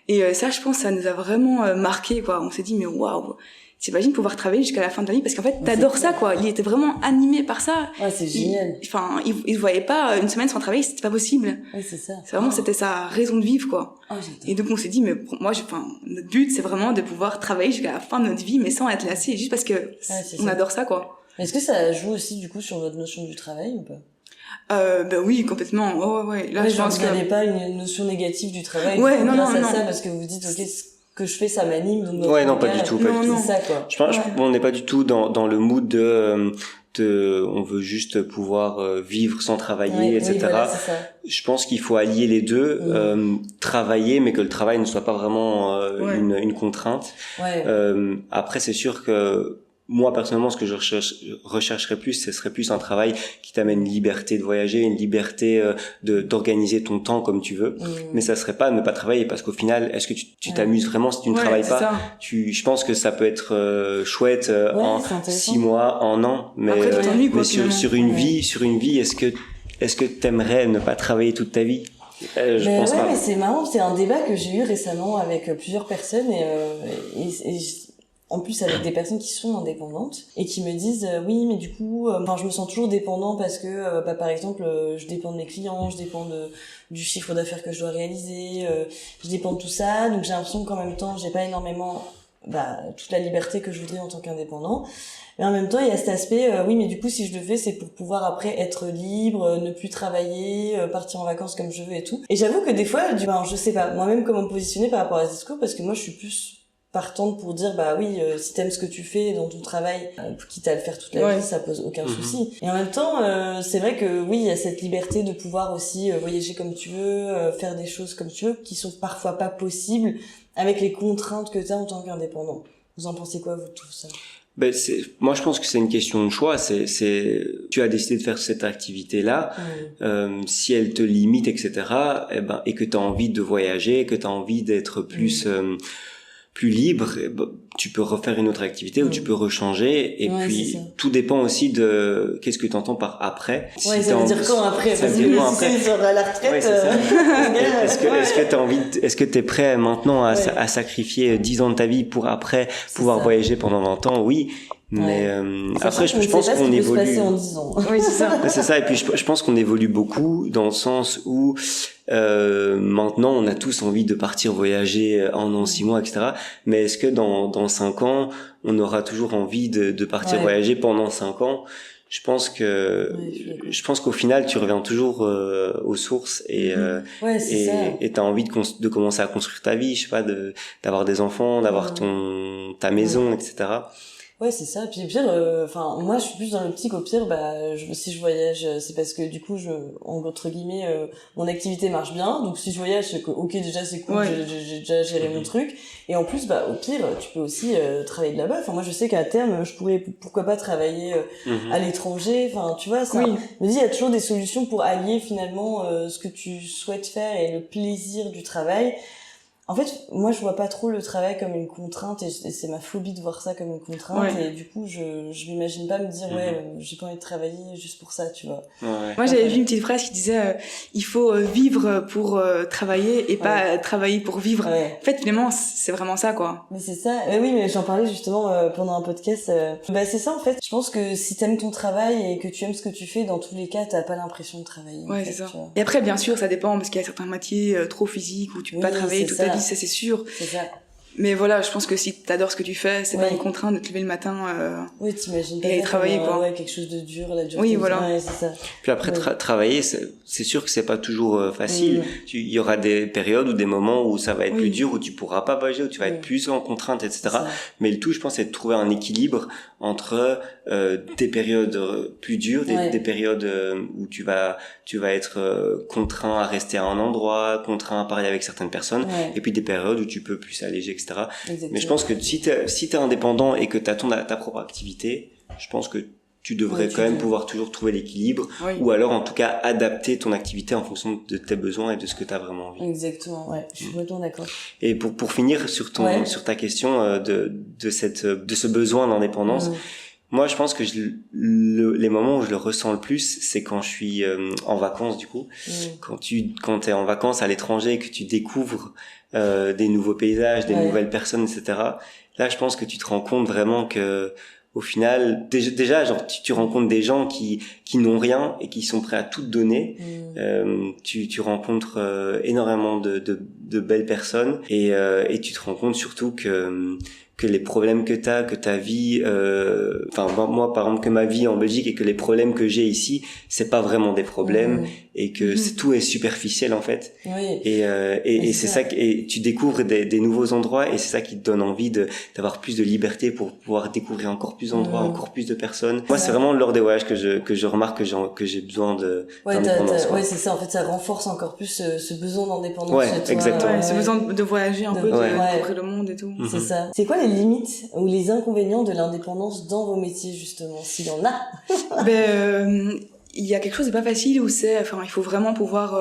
Et ça, je pense, ça nous a vraiment marqué, quoi. On s'est dit mais waouh, t'imagines pouvoir travailler jusqu'à la fin de ta vie, parce qu'en fait t'adores ça, quoi. Il était vraiment animé par ça. C'est génial. Il voyait pas une semaine sans travailler, c'était pas possible. C'est ça. C'est vraiment c'était sa raison de vivre, quoi. Et donc on s'est dit mais pour moi notre but c'est vraiment de pouvoir travailler jusqu'à la fin de notre vie, mais sans être lassé, juste parce que on adore ça, quoi. Est-ce que ça joue aussi du coup sur votre notion du travail ou pas? Oui, complètement. Là je pense que vous n'avez pas une notion négative du travail. Non, ça, parce que vous dites ok, que je fais, ça m'anime. Non, pas du tout. Ça, quoi. Je pense on n'est pas du tout dans le mood de on veut juste pouvoir vivre sans travailler, etc. Voilà, c'est ça. Je pense qu'il faut allier les deux, travailler, mais que le travail ne soit pas vraiment une contrainte. Après, c'est sûr que moi personnellement, ce que je rechercherais plus, ce serait plus un travail qui t'amène une liberté de voyager, une liberté d'organiser ton temps comme tu veux. Mais ça serait pas ne pas travailler, parce qu'au final, est-ce que tu t'amuses vraiment si tu ne travailles pas? Je pense que ça peut être chouette en 6 mois, en an, mais après, mais sur une vie, est-ce que t'aimerais ne pas travailler toute ta vie? Je pense pas. Mais c'est marrant, c'est un débat que j'ai eu récemment avec plusieurs personnes et en plus avec des personnes qui sont indépendantes et qui me disent oui, mais du coup je me sens toujours dépendant parce que par exemple je dépends de mes clients, je dépends du chiffre d'affaires que je dois réaliser, je dépends de tout ça, donc j'ai l'impression qu'en même temps j'ai pas énormément toute la liberté que je voudrais en tant qu'indépendant. Mais en même temps, il y a cet aspect, oui, mais du coup, si je le fais, c'est pour pouvoir après être libre, ne plus travailler, partir en vacances comme je veux et tout. Et j'avoue que des fois, je sais pas, moi-même comment me positionner par rapport à ce discours, parce que moi, je suis plus partante pour dire, oui, si t'aimes ce que tu fais dans ton travail, quitte à le faire toute la vie, ça pose aucun souci. Et en même temps, c'est vrai que oui, il y a cette liberté de pouvoir aussi voyager comme tu veux, faire des choses comme tu veux, qui sont parfois pas possibles avec les contraintes que t'as en tant qu'indépendant. Vous en pensez quoi, vous, de tout ça? Moi, je pense que c'est une question de choix. Tu as décidé de faire cette activité-là. Si elle te limite, etc., et que tu as envie de voyager, que tu as envie d'être plus libre, tu peux refaire une autre activité ou tu peux rechanger. Et puis, tout dépend aussi de qu'est-ce que tu entends par après. Ouais, ça veut dire quand après? Parce que si c'est à la retraite, est-ce que t'as envie, est-ce que t'es prêt maintenant à sacrifier 10 ans de ta vie pour après pouvoir voyager pendant 20 ans? Oui. Mais après, je pense qu'on évolue. Se passer en 10 ans. Oui, c'est ça. C'est ça. Et puis, je pense qu'on évolue beaucoup dans le sens où maintenant, on a tous envie de partir voyager en 6 mois, etc. Mais est-ce que dans 5 ans, on aura toujours envie de partir voyager pendant 5 ans? Je pense qu'au final, tu reviens toujours aux sources et t'as envie de commencer à construire ta vie, je sais pas, d'avoir des enfants, d'avoir ta maison, etc. Ouais, c'est ça. Puis au pire, moi, je suis plus dans l'optique, au pire, si je voyage, c'est parce que du coup, entre guillemets, mon activité marche bien. Donc, si je voyage, c'est que, ok, déjà, c'est cool, j'ai déjà géré mon truc. Et en plus, au pire, tu peux aussi travailler de là-bas. Enfin, moi, je sais qu'à terme, je pourrais, pourquoi pas travailler à l'étranger. Enfin, tu vois, ça. Je me dis, il y a toujours des solutions pour allier finalement ce que tu souhaites faire et le plaisir du travail. En fait, moi, je vois pas trop le travail comme une contrainte et c'est ma phobie de voir ça comme une contrainte et du coup, je m'imagine pas me dire j'ai pas envie de travailler juste pour ça, tu vois. Moi, j'avais vu une petite phrase qui disait il faut vivre pour travailler et pas travailler pour vivre. En fait, finalement, c'est vraiment ça, quoi. Mais c'est ça. Oui, mais j'en parlais justement pendant un podcast. C'est ça, en fait. Je pense que si t'aimes ton travail et que tu aimes ce que tu fais, dans tous les cas, t'as pas l'impression de travailler. Ouais, c'est ça. Et après, bien sûr, ça dépend parce qu'il y a certains métiers trop physiques où tu peux pas travailler toute ta vie, ça c'est sûr. C'est ça. Mais voilà, je pense que si t'adores ce que tu fais, c'est pas une contrainte de te lever le matin t'imagines pas et aller travailler, quoi. Quelque chose de dur, la dureté. Oui, voilà. Ouais, c'est ça. Puis après, travailler, c'est sûr que c'est pas toujours facile. Il y aura des périodes ou des moments où ça va être plus dur, où tu pourras pas voyager, où tu vas être plus en contrainte, etc. Mais le tout, je pense, c'est de trouver un équilibre entre des périodes plus dures, des périodes où tu vas être contraint à rester à un endroit, contraint à parler avec certaines personnes, et puis des périodes où tu peux plus alléger, etc. Exactement. Mais je pense que si t'es indépendant et que t'as ta propre activité, je pense que tu devrais quand même pouvoir toujours trouver l'équilibre, ou alors en tout cas adapter ton activité en fonction de tes besoins et de ce que t'as vraiment envie. Exactement, je suis complètement d'accord. Et pour finir sur ta question de ce besoin d'indépendance, moi je pense que les moments où je le ressens le plus, c'est quand je suis en vacances du coup. Quand t'es en vacances à l'étranger et que tu découvres des nouveaux paysages, des nouvelles personnes, etc. Là, je pense que tu te rends compte vraiment que au final, déjà, genre, tu rencontres des gens qui n'ont rien et qui sont prêts à tout te donner. Tu rencontres énormément de belles personnes et tu te rends compte surtout que les problèmes que ta vie, moi par exemple que ma vie en Belgique et que les problèmes que j'ai ici, c'est pas vraiment des problèmes et que tout est superficiel en fait. Et c'est ça et tu découvres des nouveaux endroits et c'est ça qui te donne envie d'avoir plus de liberté pour pouvoir découvrir encore plus d'endroits, encore plus de personnes. Moi, c'est vraiment lors des voyages que je remarque que j'ai besoin d'indépendance. C'est ça. En fait, ça renforce encore plus ce besoin d'indépendance. Ouais, exactement. Ce besoin de voyager un peu, de découvrir le monde et tout. C'est ça. C'est quoi les limites ou les inconvénients de l'indépendance dans vos métiers justement, s'il y en a? Il y a quelque chose de pas facile où il faut vraiment pouvoir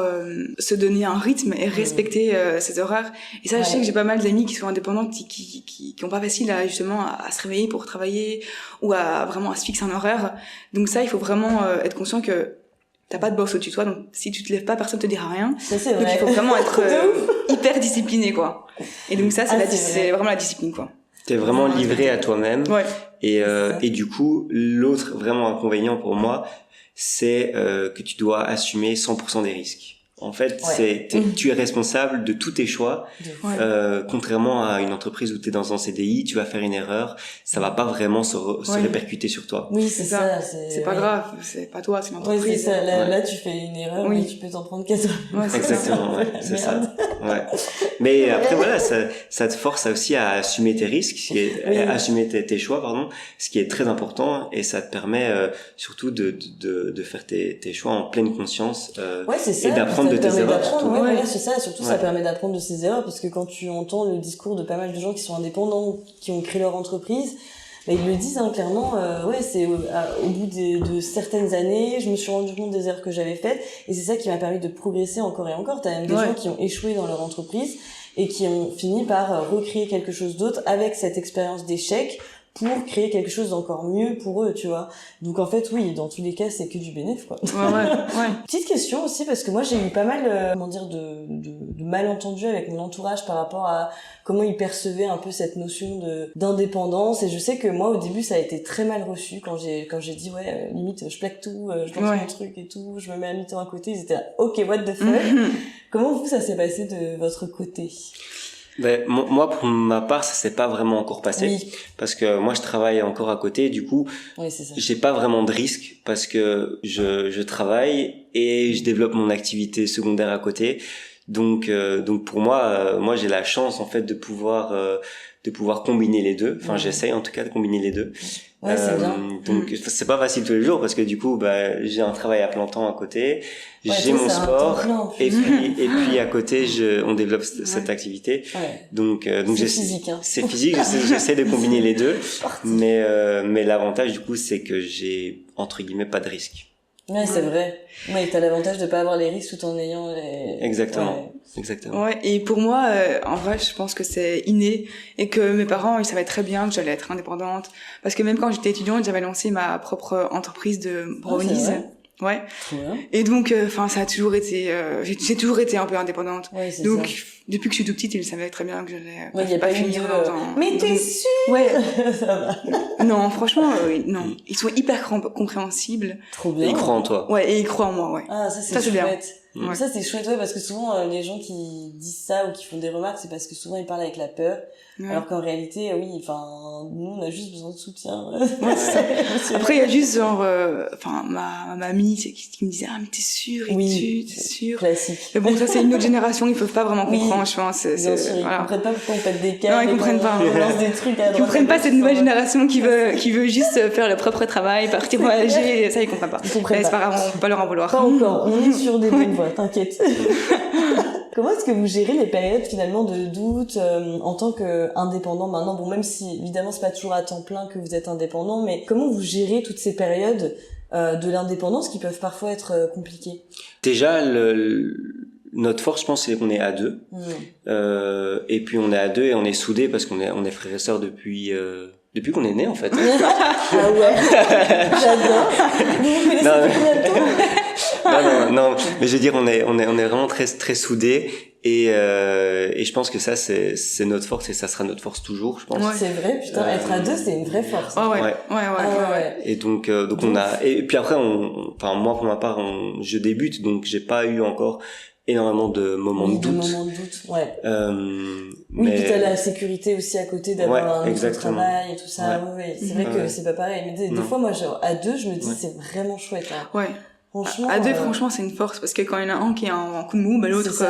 se donner un rythme et respecter ses horaires. Et ça, je sais que j'ai pas mal d'amis qui sont indépendants, qui ont pas facile à se réveiller pour travailler ou à se fixer un horaire. Donc ça, il faut vraiment être conscient que t'as pas de boss au-dessus de toi, donc si tu te lèves pas, personne te dira rien. Ça, c'est vrai. Donc il faut vraiment être hyper discipliné, quoi. Et donc ça, c'est vraiment la discipline, quoi. T'es vraiment livré à toi-même. Et du coup, l'autre vraiment inconvénient pour moi, c'est que tu dois assumer 100% des risques. En fait, tu es responsable de tous tes choix. Contrairement à une entreprise où tu es dans un CDI, tu vas faire une erreur, ça va pas vraiment se répercuter sur toi. Oui, c'est ça. C'est pas grave, c'est pas toi, c'est l'entreprise. Oui, c'est ça. Là, tu fais une erreur, mais tu peux t'en prendre 4 heures. Exactement, c'est ça. Mais après, voilà, ça te force aussi à assumer tes risques, à assumer tes choix, pardon, ce qui est très important, et ça te permet surtout de faire tes choix en pleine conscience et d'apprendre de tes erreurs. C'est ça. Surtout, ça permet d'apprendre de ses erreurs, parce que quand tu entends le discours de pas mal de gens qui sont indépendants, qui ont créé leur entreprise, ils le disent clairement, c'est au bout de certaines années, je me suis rendu compte des erreurs que j'avais faites, et c'est ça qui m'a permis de progresser encore et encore. T'as même des gens qui ont échoué dans leur entreprise et qui ont fini par recréer quelque chose d'autre avec cette expérience d'échec pour créer quelque chose d'encore mieux pour eux, tu vois. Donc en fait, oui, dans tous les cas, c'est que du bénéfice, quoi. Petite question aussi, parce que moi j'ai eu pas mal, de malentendus avec mon entourage par rapport à comment ils percevaient un peu cette notion d'indépendance, et je sais que moi au début ça a été très mal reçu quand j'ai dit limite je plaque tout, je lance mon truc et tout, je me mets à mi-temps à côté, ils étaient là, ok, what the fuck. Comment vous, ça s'est passé de votre côté? Moi, pour ma part, ça s'est pas vraiment encore passé, parce que moi, je travaille encore à côté, du coup, j'ai pas vraiment de risque, parce que je travaille et je développe mon activité secondaire à côté. Donc pour moi, j'ai la chance, en fait, de pouvoir combiner les deux. Enfin, j'essaye, en tout cas, de combiner les deux. C'est bien. Donc c'est pas facile tous les jours, parce que du coup j'ai un travail à plein temps à côté, j'ai mon sport, et puis à côté on développe cette activité. Donc c'est physique, c'est physique, j'essaie de combiner les deux, mais l'avantage du coup c'est que j'ai entre guillemets pas de risque. C'est vrai. T'as l'avantage de pas avoir les risques tout en ayant Exactement. Et pour moi, en vrai, je pense que c'est inné, et que mes parents, ils savaient très bien que j'allais être indépendante, parce que même quand j'étais étudiante, j'avais lancé ma propre entreprise de brownies. Et donc, ça a toujours été, j'ai toujours été un peu indépendante. Donc, depuis que je suis toute petite, ils savaient très bien que j'allais pas finir dans... Mais t'es sûre? Ça va. Non, franchement, non. Ils sont hyper compréhensibles. Trop bien. Et ils croient en toi. Et ils croient en moi, Ah, ça c'est chouette. Ça c'est chouette, parce que souvent les gens qui disent ça ou qui font des remarques, c'est parce que souvent ils parlent avec la peur, alors qu'en réalité nous on a juste besoin de soutien. Après il y a juste ma mamie qui me disait mais t'es sûre, t'es sûre. Classique. Mais bon, ça c'est une autre génération, ils peuvent pas vraiment comprendre, je pense. Bien sûr, ils comprennent pas pourquoi on pète des câbles. Non, ils comprennent pas. On lance des trucs à droite. Ils comprennent pas cette nouvelle génération qui veut juste faire le propre travail, partir voyager, ça ils comprennent pas. C'est pas grave, on peut pas leur en vouloir. Pas encore, on est sur des bonnes voies, t'inquiète. Comment est-ce que vous gérez les périodes finalement de doute en tant qu'indépendant maintenant? Bon, même si évidemment c'est pas toujours à temps plein que vous êtes indépendant, mais comment vous gérez toutes ces périodes de l'indépendance qui peuvent parfois être compliquées? Déjà, notre force, je pense, c'est qu'on est à deux. Et puis on est à deux et on est soudés parce qu'on est frères et sœurs depuis qu'on est né, en fait. Ah ouais, j'adore. Vous vous connaissez depuis combien de temps? Non, mais je veux dire, on est vraiment très très soudés, et je pense que ça c'est notre force, et ça sera notre force toujours, je pense. C'est vrai, putain, être à deux, c'est une vraie force. Ouais. Et donc on a, et puis après moi pour ma part, je débute, donc j'ai pas eu encore énormément de moments de doute. Mais puis t'as la sécurité aussi à côté d'avoir un autre travail et tout ça. C'est vrai que c'est pas pareil. Mais des fois, moi, à deux, je me dis, c'est vraiment chouette. Franchement, à deux, franchement, c'est une force, parce que quand il y en a un qui est en coup de mou, l'autre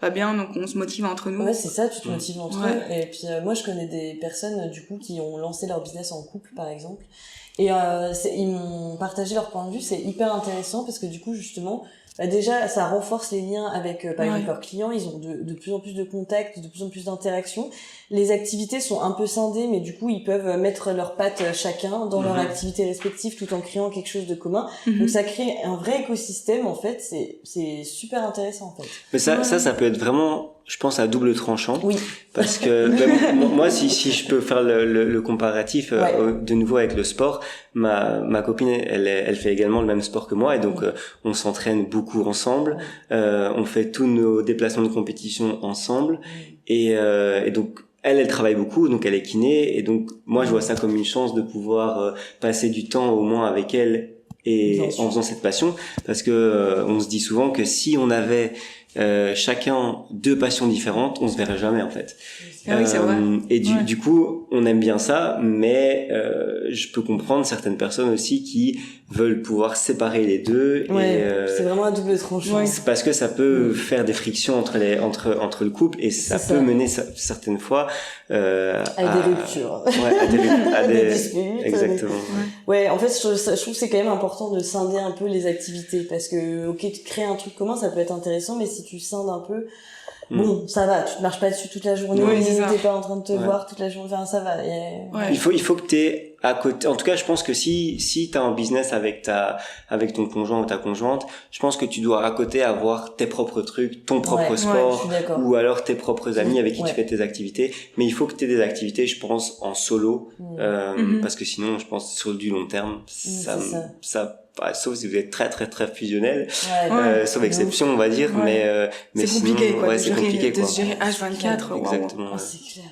va bien, donc on se motive entre nous. Ouais, c'est ça, tu te motives entre eux. Et puis moi, je connais des personnes du coup qui ont lancé leur business en couple, par exemple. Et ils m'ont partagé leur point de vue, c'est hyper intéressant, parce que du coup, justement, déjà, ça renforce les liens avec, par exemple, leurs clients. Ils ont de plus en plus de contacts, de plus en plus d'interactions. Les activités sont un peu scindées, mais du coup, ils peuvent mettre leurs pattes chacun dans leur activité respective tout en créant quelque chose de commun. Donc, ça crée un vrai écosystème, en fait. C'est super intéressant, en fait. Mais ça peut être vraiment, je pense, à double tranchant. Oui. Parce que, moi, si je peux faire le comparatif, de nouveau avec le sport, ma copine, elle fait également le même sport que moi, et donc, on s'entraîne beaucoup ensemble, on fait tous nos déplacements de compétition ensemble, et donc, elle travaille beaucoup, donc elle est kiné, et donc moi je vois ça comme une chance de pouvoir passer du temps au moins avec elle et en faisant cette passion, parce que on se dit souvent que si on avait chacun 2 passions différentes, on se verrait jamais en fait. Oui, c'est vrai. Et du coup, on aime bien ça, mais je peux comprendre certaines personnes aussi qui veulent pouvoir séparer les deux. Ouais, et, c'est vraiment un double tranchant. C'est parce que ça peut faire des frictions entre le couple, et ça peut mener certaines fois à des ruptures. Ouais, à des disputes. Exactement. Ouais, en fait, je trouve que c'est quand même important de scinder un peu les activités, parce que ok, tu crées un truc commun, ça peut être intéressant, mais si tu scindes un peu, bon, ça va, tu te marches pas dessus toute la journée, t'es pas en train de te voir toute la journée, enfin, ça va. Il faut que t'aies à côté, en tout cas, je pense que si t'as un business avec ton conjoint ou ta conjointe, je pense que tu dois à côté avoir tes propres trucs, ton propre sport, ou alors tes propres amis avec qui tu fais tes activités. Mais il faut que t'aies des activités, je pense, en solo, parce que sinon, je pense, sur du long terme, sauf si vous êtes très très très fusionnel, sauf exception, on va dire, mais c'est sinon, compliqué, quoi, c'est compliqué, de se gérer H24. Exactement. Oh, c'est clair.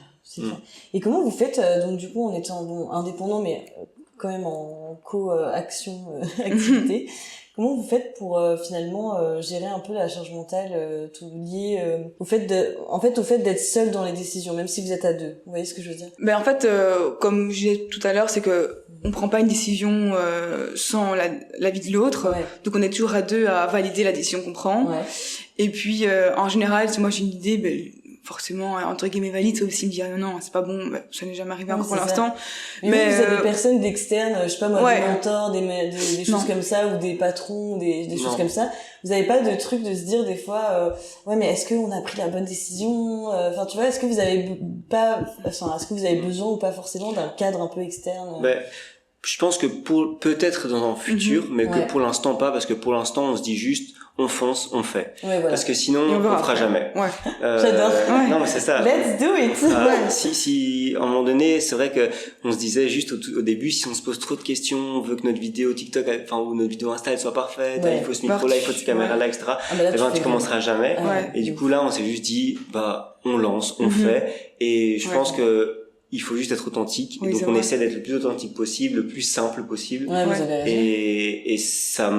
Et comment vous faites, donc du coup, en étant indépendant, mais quand même en co-action, activité, comment vous faites pour finalement gérer un peu la charge mentale, tout lié au fait d'être seul dans les décisions, même si vous êtes à 2. Vous voyez ce que je veux dire? Ben en fait, comme je disais tout à l'heure, c'est que on prend pas une décision sans l'avis de l'autre. Donc on est toujours à 2 à valider la décision qu'on prend. Et puis en général, si moi j'ai une idée, forcément entre guillemets valide, c'est aussi me dire non, c'est pas bon, ça n'est jamais arrivé encore pour l'instant. Mais vous avez des personnes d'externes, je sais pas moi, des mentors, des choses comme ça, ou des patrons, des choses comme ça. Vous avez pas de truc de se dire des fois mais est-ce qu'on a pris la bonne décision, enfin tu vois, est-ce que vous avez besoin ou pas forcément d'un cadre un peu externe? Je pense que peut-être dans un futur, mais que pour l'instant pas, parce que pour l'instant on se dit juste on fonce, on fait. Parce que sinon on fera jamais. J'adore. Non mais c'est ça. Let's do it. Si à un moment donné, c'est vrai que on se disait juste au début, si on se pose trop de questions, on veut que notre vidéo TikTok, ou notre vidéo Insta elle soit parfaite, il faut ce micro là, il faut cette caméra là, etc. Tu commenceras jamais. Et du coup là on s'est juste dit on lance, on fait, et je pense que il faut juste être authentique, et donc on essaie d'être le plus authentique possible, le plus simple possible, et ça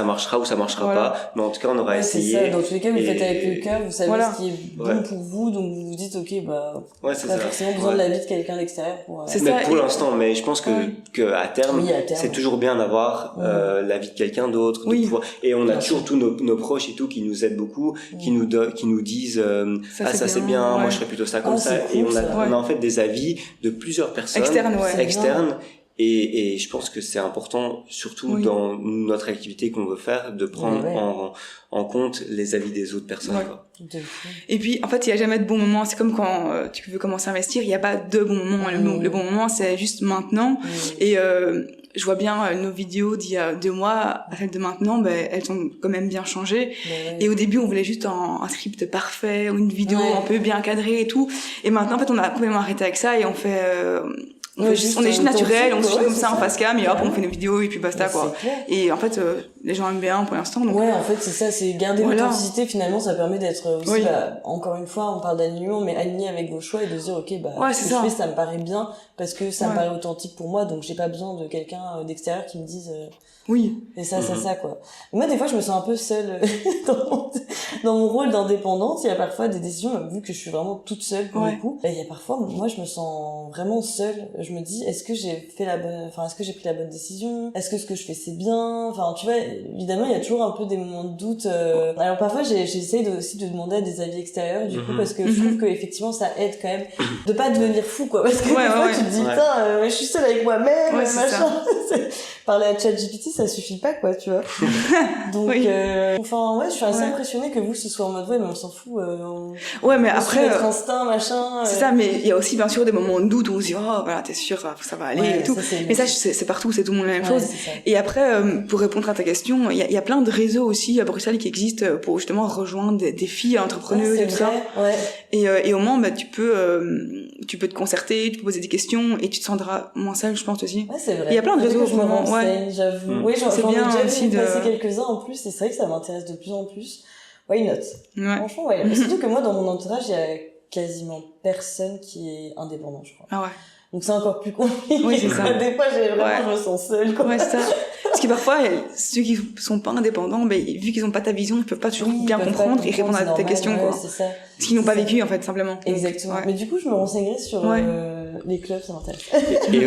marchera ou ça marchera pas, mais en tout cas on aura essayé. C'est ça. Dans tous les cas, vous le faites avec le cœur, vous savez ce qui est bon pour vous, donc vous vous dites ok, pas forcément besoin de l'avis de quelqu'un d'extérieur pour. Mais pour l'instant, mais je pense que à terme, c'est toujours bien d'avoir l'avis de quelqu'un d'autre, de pouvoir, et on a toujours tous nos proches et tout qui nous aident beaucoup, qui nous disent ça c'est bien, moi je ferais plutôt ça comme ça, et on a en fait des avis de plusieurs personnes externes, et je pense que c'est important, surtout dans notre activité qu'on veut faire, de prendre en compte les avis des autres personnes. Et puis en fait il y a jamais de bon moment, c'est comme quand tu veux commencer à investir, il y a pas de bon moment. Le bon moment c'est juste maintenant. Et je vois bien nos vidéos d'il y a 2 mois, celles de maintenant, elles ont quand même bien changé. Et au début, on voulait juste un script parfait, ou une vidéo un peu bien cadrée et tout. Et maintenant, en fait, on a complètement arrêté avec ça, et on fait... on est juste naturel, on se fait comme ça en face cam, et hop, on fait nos vidéos, et puis basta, quoi. Et en fait, les gens aiment bien pour l'instant. Donc... en fait, c'est ça, c'est garder l'authenticité, finalement, ça permet d'être aussi, encore une fois, on parle d'alignement, mais aligné avec vos choix, et de se dire, ok, ce que je fais, ça me paraît bien, parce que ça me paraît authentique pour moi, donc j'ai pas besoin de quelqu'un d'extérieur qui me dise... Et ça, quoi. Moi, des fois, je me sens un peu seule dans mon rôle d'indépendante. Il y a parfois des décisions, vu que je suis vraiment toute seule pour le coup. Il y a parfois, moi, je me sens vraiment seule. Je me dis, est-ce que j'ai pris la bonne décision? Est-ce que ce que je fais, c'est bien? Enfin, tu vois, évidemment, il y a toujours un peu des moments de doute. Alors, parfois, j'essaye aussi de demander à des avis extérieurs, du coup, parce que je trouve que, effectivement, ça aide quand même de pas devenir fou, quoi. Parce que des fois, tu te dis, putain, je suis seule avec moi-même, machin. Parler à ChatGPT, ça suffit pas, quoi, tu vois. Donc, je suis assez impressionnée que vous, ce soit en mode, mais on s'en fout. Mais après. Notre instinct, machin. C'est ça, mais il y a aussi, bien sûr, des moments de doute où on se dit, t'es sûr, ça va aller et tout. Mais ça, c'est partout, c'est tout le monde la même chose. Et après, pour répondre à ta question, il y a plein de réseaux aussi à Bruxelles qui existent pour justement rejoindre des filles entrepreneuses et tout ça. Et au moins, tu peux te concerter, tu peux poser des questions, et tu te sentiras moins seule, je pense aussi. C'est vrai. Il y a plein de réseaux, vraiment. J'avoue. Oui, j'en ai déjà vu passer quelques-uns en plus, et c'est vrai que ça m'intéresse de plus en plus. Why not? Franchement, mais surtout que moi, dans mon entourage, il y a quasiment personne qui est indépendant, je crois. Donc c'est encore plus compliqué. Oui, c'est ça. Des fois, je me sens seule, quoi. C'est ça. parce que parfois, ceux qui sont pas indépendants, vu qu'ils ont pas ta vision, ils peuvent pas toujours bien comprendre et répondre à tes questions, quoi. C'est ça. Parce qu'ils n'ont pas vécu, en fait, simplement. Exactement. Donc, Mais du coup, je me renseignerai sur les clubs, ça m'intéresse.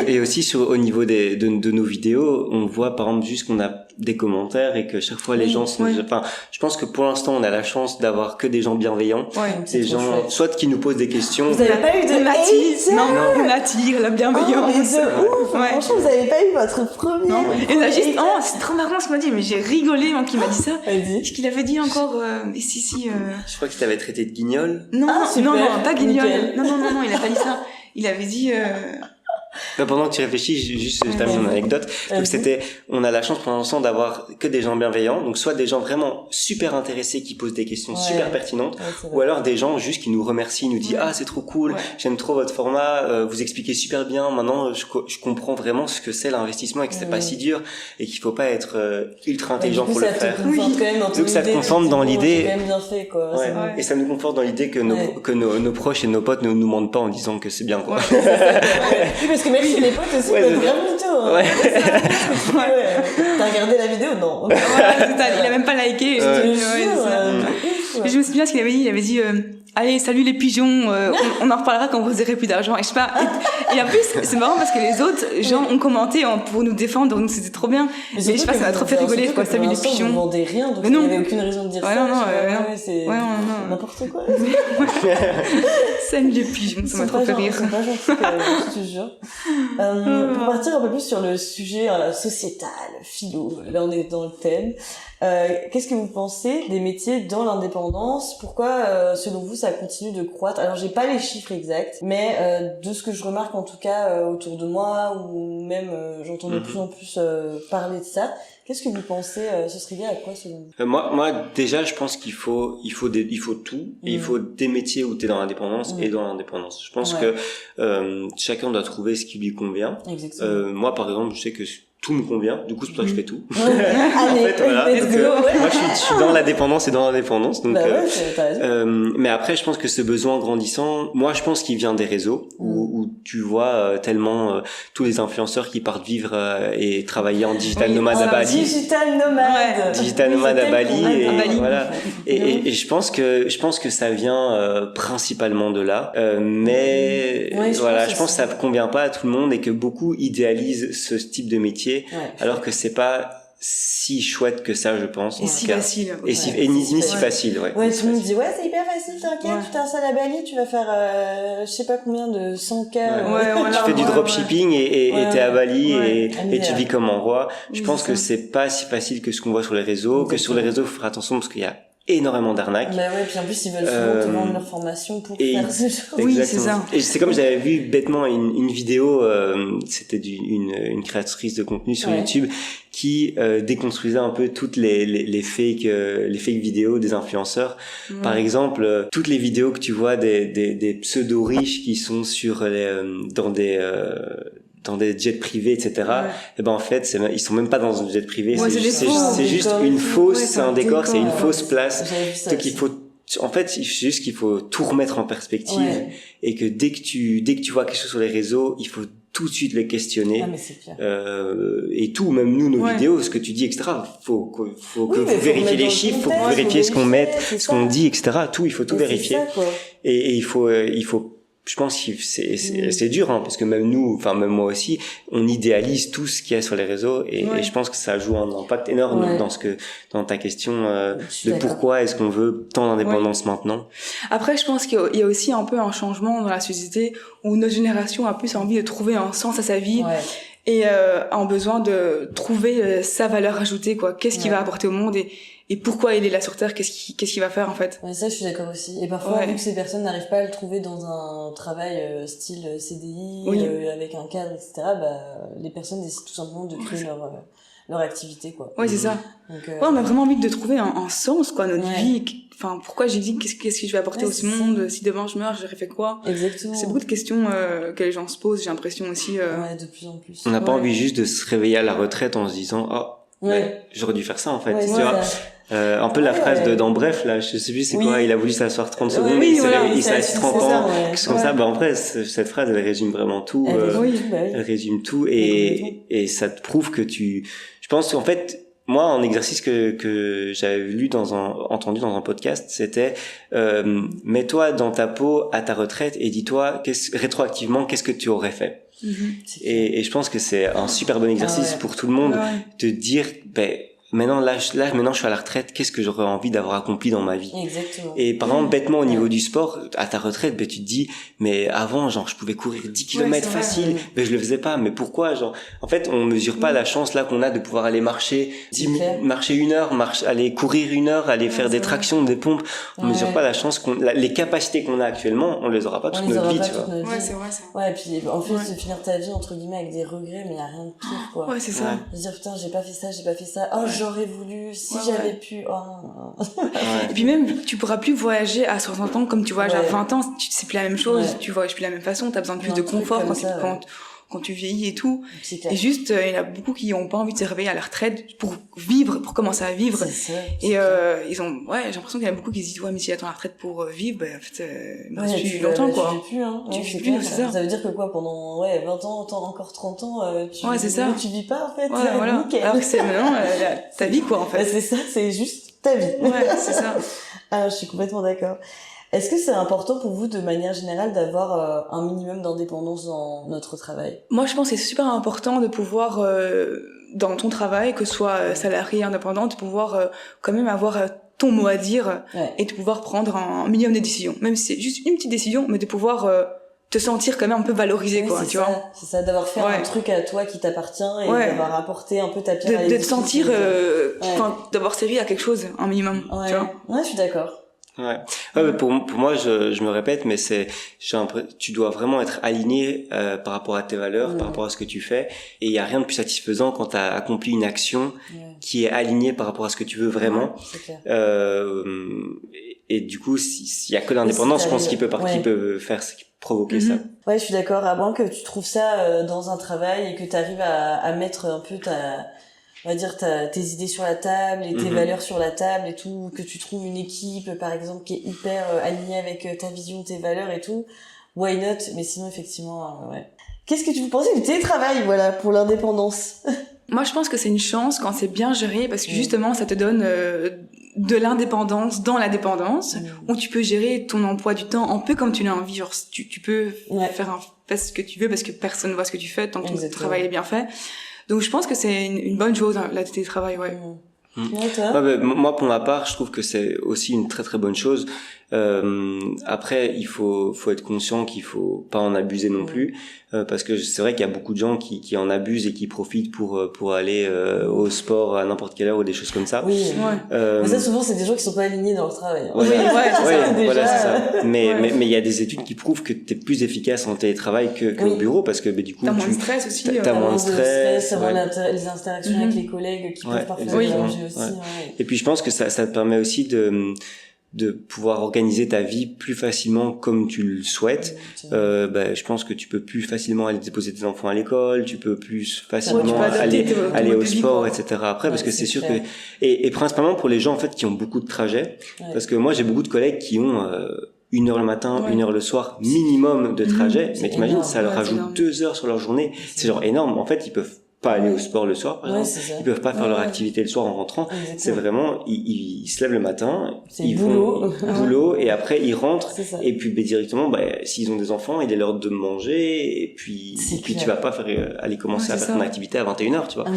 Et aussi au niveau de nos vidéos, on voit par exemple juste qu'on a des commentaires et que chaque fois les gens sont, enfin, je pense que pour l'instant on a la chance d'avoir que des gens bienveillants, des gens chouette. Soit qui nous posent des questions. Vous avez pas eu de hate? Non, on attire la bienveillance. Franchement, vous avez pas eu votre premier. Non. Et là juste, c'est trop marrant ce qu'il m'a dit, mais j'ai rigolé quand il m'a dit ça. Vas-y. Ce qu'il avait dit encore, si. Je crois qu'il t'avait traité de guignol. Non, pas guignol. Non, il a pas dit ça. Il avait dit. Pendant que tu réfléchis, juste je termine mon anecdote. Donc on a la chance pour l'instant d'avoir que des gens bienveillants, donc soit des gens vraiment super intéressés qui posent des questions super pertinentes, ou alors des gens juste qui nous remercient, nous disent c'est trop cool, j'aime trop votre format, vous expliquez super bien, maintenant je comprends vraiment ce que c'est l'investissement et que c'est pas si dur et qu'il faut pas être ultra intelligent pour le faire. Donc ça te conforte dans l'idée. C'est bien fait, quoi. Et ça nous conforte dans l'idée que nos proches et nos potes ne nous mentent pas en disant que c'est bien, quoi. Parce que même si les potes aussi peuvent vraiment vidéo. T'as regardé la vidéo? Non. Il a même pas liké. Je me souviens ce qu'il avait dit. Il avait dit allez, salut les pigeons, on en reparlera quand vous aurez plus d'argent. Et je sais pas. Et en plus, c'est marrant parce que les autres gens ont commenté pour nous défendre, donc c'était trop bien. Mais je sais pas, ça m'a trop fait rigoler, quoi. Salut les pigeons. Vous vendez rien, donc il n'y avait aucune raison de dire ça. C'est n'importe quoi. Salut les pigeons, ça m'a trop fait rire. C'est pas gentil, je te jure. Pour partir un peu plus sur le sujet sociétal, philo, là on est dans le thème. Qu'est-ce que vous pensez des métiers dans l'indépendance? Pourquoi, selon vous, ça continue de croître? Alors, j'ai pas les chiffres exacts, mais de ce que je remarque en tout cas autour de moi, ou même j'entends de plus en plus parler de ça. Qu'est-ce que vous pensez? Ce serait lié à quoi selon vous? Moi, déjà, je pense qu'il faut tout. Et il faut des métiers où t'es dans l'indépendance et dans l'indépendance. Je pense que chacun doit trouver ce qui lui convient. Moi, par exemple, je sais que tout me convient, du coup c'est pour ça que je fais tout. En fait, voilà. Donc, moi je suis dans la dépendance et dans l'indépendance, donc mais après je pense que ce besoin grandissant, moi je pense qu'il vient des réseaux où tu vois tellement tous les influenceurs qui partent vivre et travailler en digital nomade à Bali. Digital nomade à Bali et voilà. Et je pense que ça vient principalement de là, mais voilà, je pense que ça convient pas à tout le monde et que beaucoup idéalisent ce type de métier. Alors que c'est pas si chouette que ça, je pense. Et si facile. Et ni si facile, tout le monde dit, c'est hyper facile, t'inquiète, tu t'installes à Bali, tu vas faire, je sais pas combien de 100K. Tu fais du dropshipping et t'es à Bali et tu vis comme un roi. Je pense que c'est pas si facile que ce qu'on voit sur les réseaux, que sur les réseaux, faut faire attention parce qu'il y a énormément d'arnaques. Puis en plus ils veulent souvent te vendre leur formation pour faire ce genre. Oui, c'est ça. Et c'est comme j'avais vu bêtement une vidéo, c'était une créatrice de contenu sur YouTube qui déconstruisait un peu toutes les fake vidéos des influenceurs. Par exemple, toutes les vidéos que tu vois des pseudo riches qui sont sur dans des jets privés, etc. Et en fait, ils sont même pas dans un jet privé. C'est juste une fausse, c'est un décor, c'est une fausse place. Donc c'est juste qu'il faut tout remettre en perspective et que dès que tu vois quelque chose sur les réseaux, il faut tout de suite le questionner. Et tout, même nous, nos vidéos, ce que tu dis, etc. Faut que vous vérifiez les chiffres, faut que vous vérifiez ce qu'on met, ce qu'on dit, etc. Tout, il faut tout vérifier. Et il faut je pense que c'est dur, parce que même nous, enfin même moi aussi, on idéalise tout ce qu'il y a sur les réseaux et je pense que ça joue un impact énorme dans ta question de pourquoi est-ce qu'on veut tant d'indépendance maintenant. Après, je pense qu'il y a aussi un peu un changement dans la société où notre génération a plus envie de trouver un sens à sa vie. Et a besoin de trouver sa valeur ajoutée, quoi. Qu'est-ce qu'il va apporter au monde et pourquoi il est là sur Terre, qu'est-ce qu'il va faire en fait. Ça je suis d'accord aussi. Et parfois vu que ces personnes n'arrivent pas à le trouver dans un travail style CDI avec un cadre, etc., les personnes décident tout simplement de créer leur activité, quoi. C'est ça. Donc, on a vraiment envie de trouver un sens, quoi, notre vie. Enfin, pourquoi j'ai dit qu'est-ce que je vais apporter au monde, si demain je meurs, j'aurais fait quoi. Exactement. C'est beaucoup de questions que les gens se posent, j'ai l'impression aussi. De plus en plus. On n'a pas envie juste de se réveiller à la retraite en se disant j'aurais dû faire ça en fait. Tu vois. Un peu la phrase dans Bref, là, je sais plus c'est quoi, il a voulu s'asseoir 30 secondes et il s'est assis 30 ans, quelque chose comme ça. En vrai, cette phrase, elle résume vraiment tout, elle résume tout et ça te prouve que Je pense qu'en fait, moi, un exercice que j'avais entendu dans un podcast, c'était mets-toi dans ta peau à ta retraite et dis-toi rétroactivement qu'est-ce que tu aurais fait. Et je pense que c'est un super bon exercice pour tout le monde de dire maintenant je suis à la retraite, qu'est-ce que j'aurais envie d'avoir accompli dans ma vie. Exactement. Et par exemple bêtement au niveau du sport, à ta retraite, tu te dis mais avant genre je pouvais courir 10 km facile, mais je le faisais pas, mais pourquoi genre en fait on mesure pas la chance là qu'on a de pouvoir aller marcher 1 heure, aller courir 1 heure, aller faire des tractions, des pompes, on mesure pas la chance les capacités qu'on a actuellement, on les aura pas toute notre vie, tu vois. Ouais, c'est vrai ça. Ouais, et puis en fait de finir ta vie entre guillemets avec des regrets, mais il y a rien de pire quoi. Ouais, c'est ça. De dire putain, j'ai pas fait ça. Oh, j'aurais voulu si j'avais pu. Et puis même tu pourras plus voyager à 60 ans comme tu voyages à 20 ans, c'est plus la même chose, tu voyages plus de la même façon, t'as besoin de plus de confort quand tu vieillis et tout. Et juste il y en a beaucoup qui ont pas envie de se réveiller à la retraite pour vivre, pour commencer à vivre. J'ai l'impression qu'il y en a beaucoup qui se disent mais si j'attends la retraite pour vivre, en fait il me reste plus longtemps quoi. Tu vis plus, c'est ça. Ça veut dire que quoi, pendant 20 ans, encore 30 ans tu vis pas en fait. Nickel. Alors que c'est maintenant ta vie quoi en fait. C'est ça, c'est juste ta vie. Ouais, c'est ça. Je suis complètement d'accord. Est-ce que c'est important pour vous, de manière générale, d'avoir un minimum d'indépendance dans notre travail ? Moi, je pense que c'est super important de pouvoir, dans ton travail, que ce soit salarié, indépendant, de pouvoir quand même avoir ton mot à dire et de pouvoir prendre un minimum de décisions. Même si c'est juste une petite décision, mais de pouvoir te sentir quand même un peu valorisé, quoi, tu vois. C'est ça, d'avoir fait un truc à toi qui t'appartient et d'avoir apporté un peu ta pierre à l'édifice. De te sentir, d'avoir servi à quelque chose, un minimum, tu vois. Ouais, je suis d'accord. Mais pour moi je me répète, mais tu dois vraiment être aligné par rapport à tes valeurs, par rapport à ce que tu fais, et il y a rien de plus satisfaisant quand tu as accompli une action qui est alignée par rapport à ce que tu veux vraiment. Et du coup s'il y a que l'indépendance, je pense qu'il peut provoquer ça. Ouais, je suis d'accord, à moins que tu trouves ça dans un travail et que tu arrives à mettre un peu on va dire tes idées sur la table et tes valeurs sur la table et tout, que tu trouves une équipe par exemple qui est hyper alignée avec ta vision, tes valeurs et tout, why not? Mais sinon effectivement Qu'est-ce que tu pensez du télétravail, pour l'indépendance? Moi je pense que c'est une chance quand c'est bien géré, parce que justement ça te donne de l'indépendance dans la dépendance, où tu peux gérer ton emploi du temps un peu comme tu l'as envie, genre tu peux faire ce que tu veux parce que personne ne voit ce que tu fais tant que ton travail est bien fait. Donc je pense que c'est une bonne chose, la télétravail, moi pour ma part je trouve que c'est aussi une très très bonne chose. Après il faut être conscient qu'il faut pas en abuser non plus, parce que c'est vrai qu'il y a beaucoup de gens qui en abusent et qui profitent pour aller au sport à n'importe quelle heure ou des choses comme ça. Mais ça souvent c'est des gens qui sont pas alignés dans leur travail. C'est ça. Mais il y a des études qui prouvent que t'es plus efficace en télétravail que au bureau, parce que du coup t'as moins de stress aussi. T'as moins de stress, les interactions avec les collègues qui peuvent parfois déranger aussi. Et puis je pense que ça te permet aussi de pouvoir organiser ta vie plus facilement comme tu le souhaites. Je pense que tu peux plus facilement aller déposer tes enfants à l'école, tu peux plus facilement aller au sport, etc. après, parce que c'est sûr que et principalement pour les gens en fait qui ont beaucoup de trajets, parce que moi j'ai beaucoup de collègues qui ont 1 heure le matin, 1 heure le soir minimum de trajet, mais t'imagines, ça leur rajoute 2 heures sur leur journée, c'est genre énorme. En fait ils peuvent pas aller au sport le soir, par exemple. Ils peuvent pas faire leur activité le soir en rentrant. C'est vraiment, ils se lèvent le matin, ils vont boulot, et après ils rentrent, et puis directement, s'ils ont des enfants, il est l'heure de manger, et puis tu vas pas aller commencer à faire ton activité à 21h, tu vois.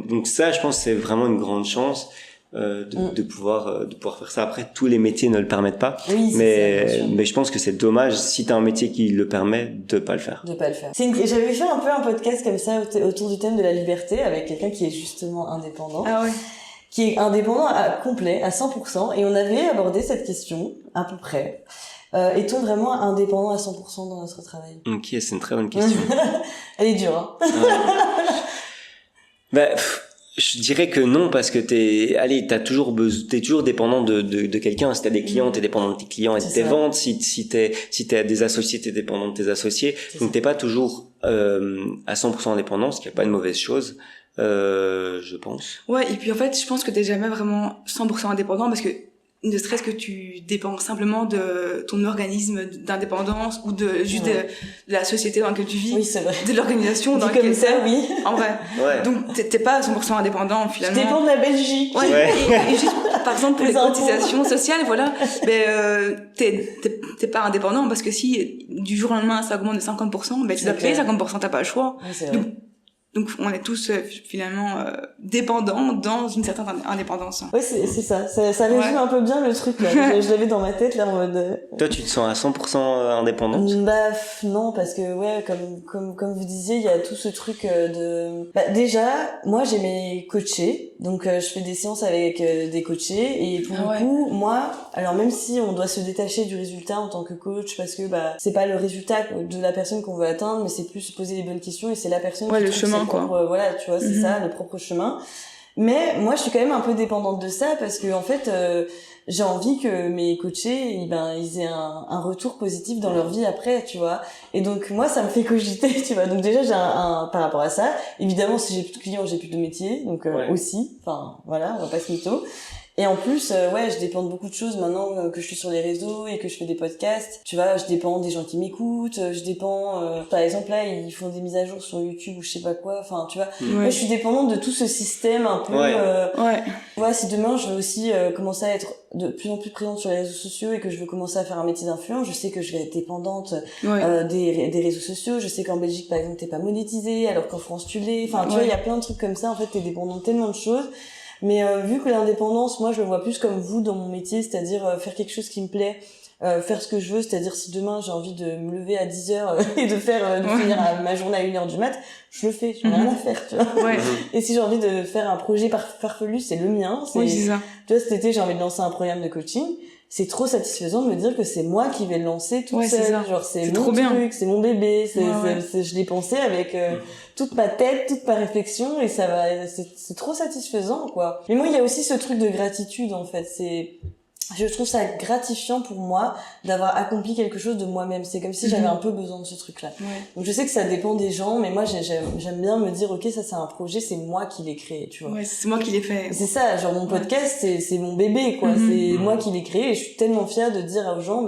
Donc ça, je pense, c'est vraiment une grande chance. De pouvoir faire ça. Après, tous les métiers ne le permettent pas, mais je pense que c'est dommage, si t'as un métier qui le permet, de pas le faire. J'avais fait un peu un podcast comme ça autour du thème de la liberté avec quelqu'un qui est justement indépendant, qui est indépendant complet à 100%, et on avait abordé cette question à peu près. Est-on vraiment indépendant à 100% dans notre travail? Ok, c'est une très bonne question. Elle est dure, je dirais que non, parce que t'es toujours dépendant de quelqu'un. Si t'as des clients, t'es dépendant de tes clients et de tes ventes. Si t'as des associés, t'es dépendant de tes associés. Donc t'es pas toujours à 100% indépendant, ce qui est pas une mauvaise chose, je pense. Ouais, et puis en fait, je pense que t'es jamais vraiment 100% indépendant, parce que ne serait-ce que tu dépends simplement de ton organisme d'indépendance ou de juste de la société dans laquelle tu vis, c'est vrai. de l'organisation dans laquelle t'es. Oui. En vrai. Donc t'es pas 100% indépendant finalement. Tu dépends de la Belgique. Et juste par exemple pour les cotisations sociales, voilà, t'es pas indépendant parce que si du jour au lendemain ça augmente de 50%, tu dois payer 50%, t'as pas le choix. Donc on est tous finalement dépendants dans une certaine indépendance. Ouais, c'est ça. Ça résume un peu bien le truc là. Je l'avais dans ma tête là en mode. Toi, tu te sens à 100% indépendante? Non, parce que comme vous disiez, il y a tout ce truc de. Déjà, moi j'aimais coacher, donc je fais des séances avec des coachés et pour le coup, moi, alors même si on doit se détacher du résultat en tant que coach, parce que c'est pas le résultat de la personne qu'on veut atteindre, mais c'est plus se poser les bonnes questions et c'est la personne qui le chemin. Voilà, tu vois, c'est ça, le propre chemin. Mais moi, je suis quand même un peu dépendante de ça parce que en fait, j'ai envie que mes coachés, ils aient un retour positif dans leur vie après, tu vois. Et donc moi, ça me fait cogiter, tu vois. Donc déjà, j'ai un par rapport à ça. Évidemment, si j'ai plus de clients, j'ai plus de métier, donc aussi. Enfin, voilà, on va pas se mytho. Et en plus, je dépends de beaucoup de choses maintenant que je suis sur les réseaux et que je fais des podcasts. Tu vois, je dépends des gens qui m'écoutent, je dépends... par exemple, là, ils font des mises à jour sur YouTube ou je sais pas quoi. Enfin, tu vois, moi, je suis dépendante de tout ce système un peu... Tu vois, si demain, je veux aussi commencer à être de plus en plus présente sur les réseaux sociaux et que je veux commencer à faire un métier d'influence, je sais que je vais être dépendante des réseaux sociaux. Je sais qu'en Belgique, par exemple, t'es pas monétisé, alors qu'en France, tu l'es. Enfin, tu vois, il y a plein de trucs comme ça. En fait, t'es dépendant de tellement de choses. Mais vu que l'indépendance, moi je le vois plus comme vous dans mon métier, c'est-à-dire faire quelque chose qui me plaît, faire ce que je veux, c'est-à-dire si demain j'ai envie de me lever à 10h et de finir ma journée à 1h du mat, je le fais, j'en ai rien à faire, tu vois. Et si j'ai envie de faire un projet farfelu, c'est le mien. C'est ça. Tu vois, cet été j'ai envie de lancer un programme de coaching. C'est trop satisfaisant de me dire que c'est moi qui vais le lancer toute seule. Genre, c'est mon truc, c'est mon bébé, je l'ai pensé avec toute ma tête, toute ma réflexion et ça va, c'est trop satisfaisant, quoi. Mais moi, il y a aussi ce truc de gratitude, en fait. Je trouve ça gratifiant pour moi d'avoir accompli quelque chose de moi-même. C'est comme si j'avais un peu besoin de ce truc-là. Donc je sais que ça dépend des gens, mais moi j'aime bien me dire ok, ça c'est un projet, c'est moi qui l'ai créé, tu vois. Ouais, c'est moi qui l'ai fait. C'est ça, genre mon podcast c'est mon bébé, quoi. C'est moi qui l'ai créé et je suis tellement fière de dire aux gens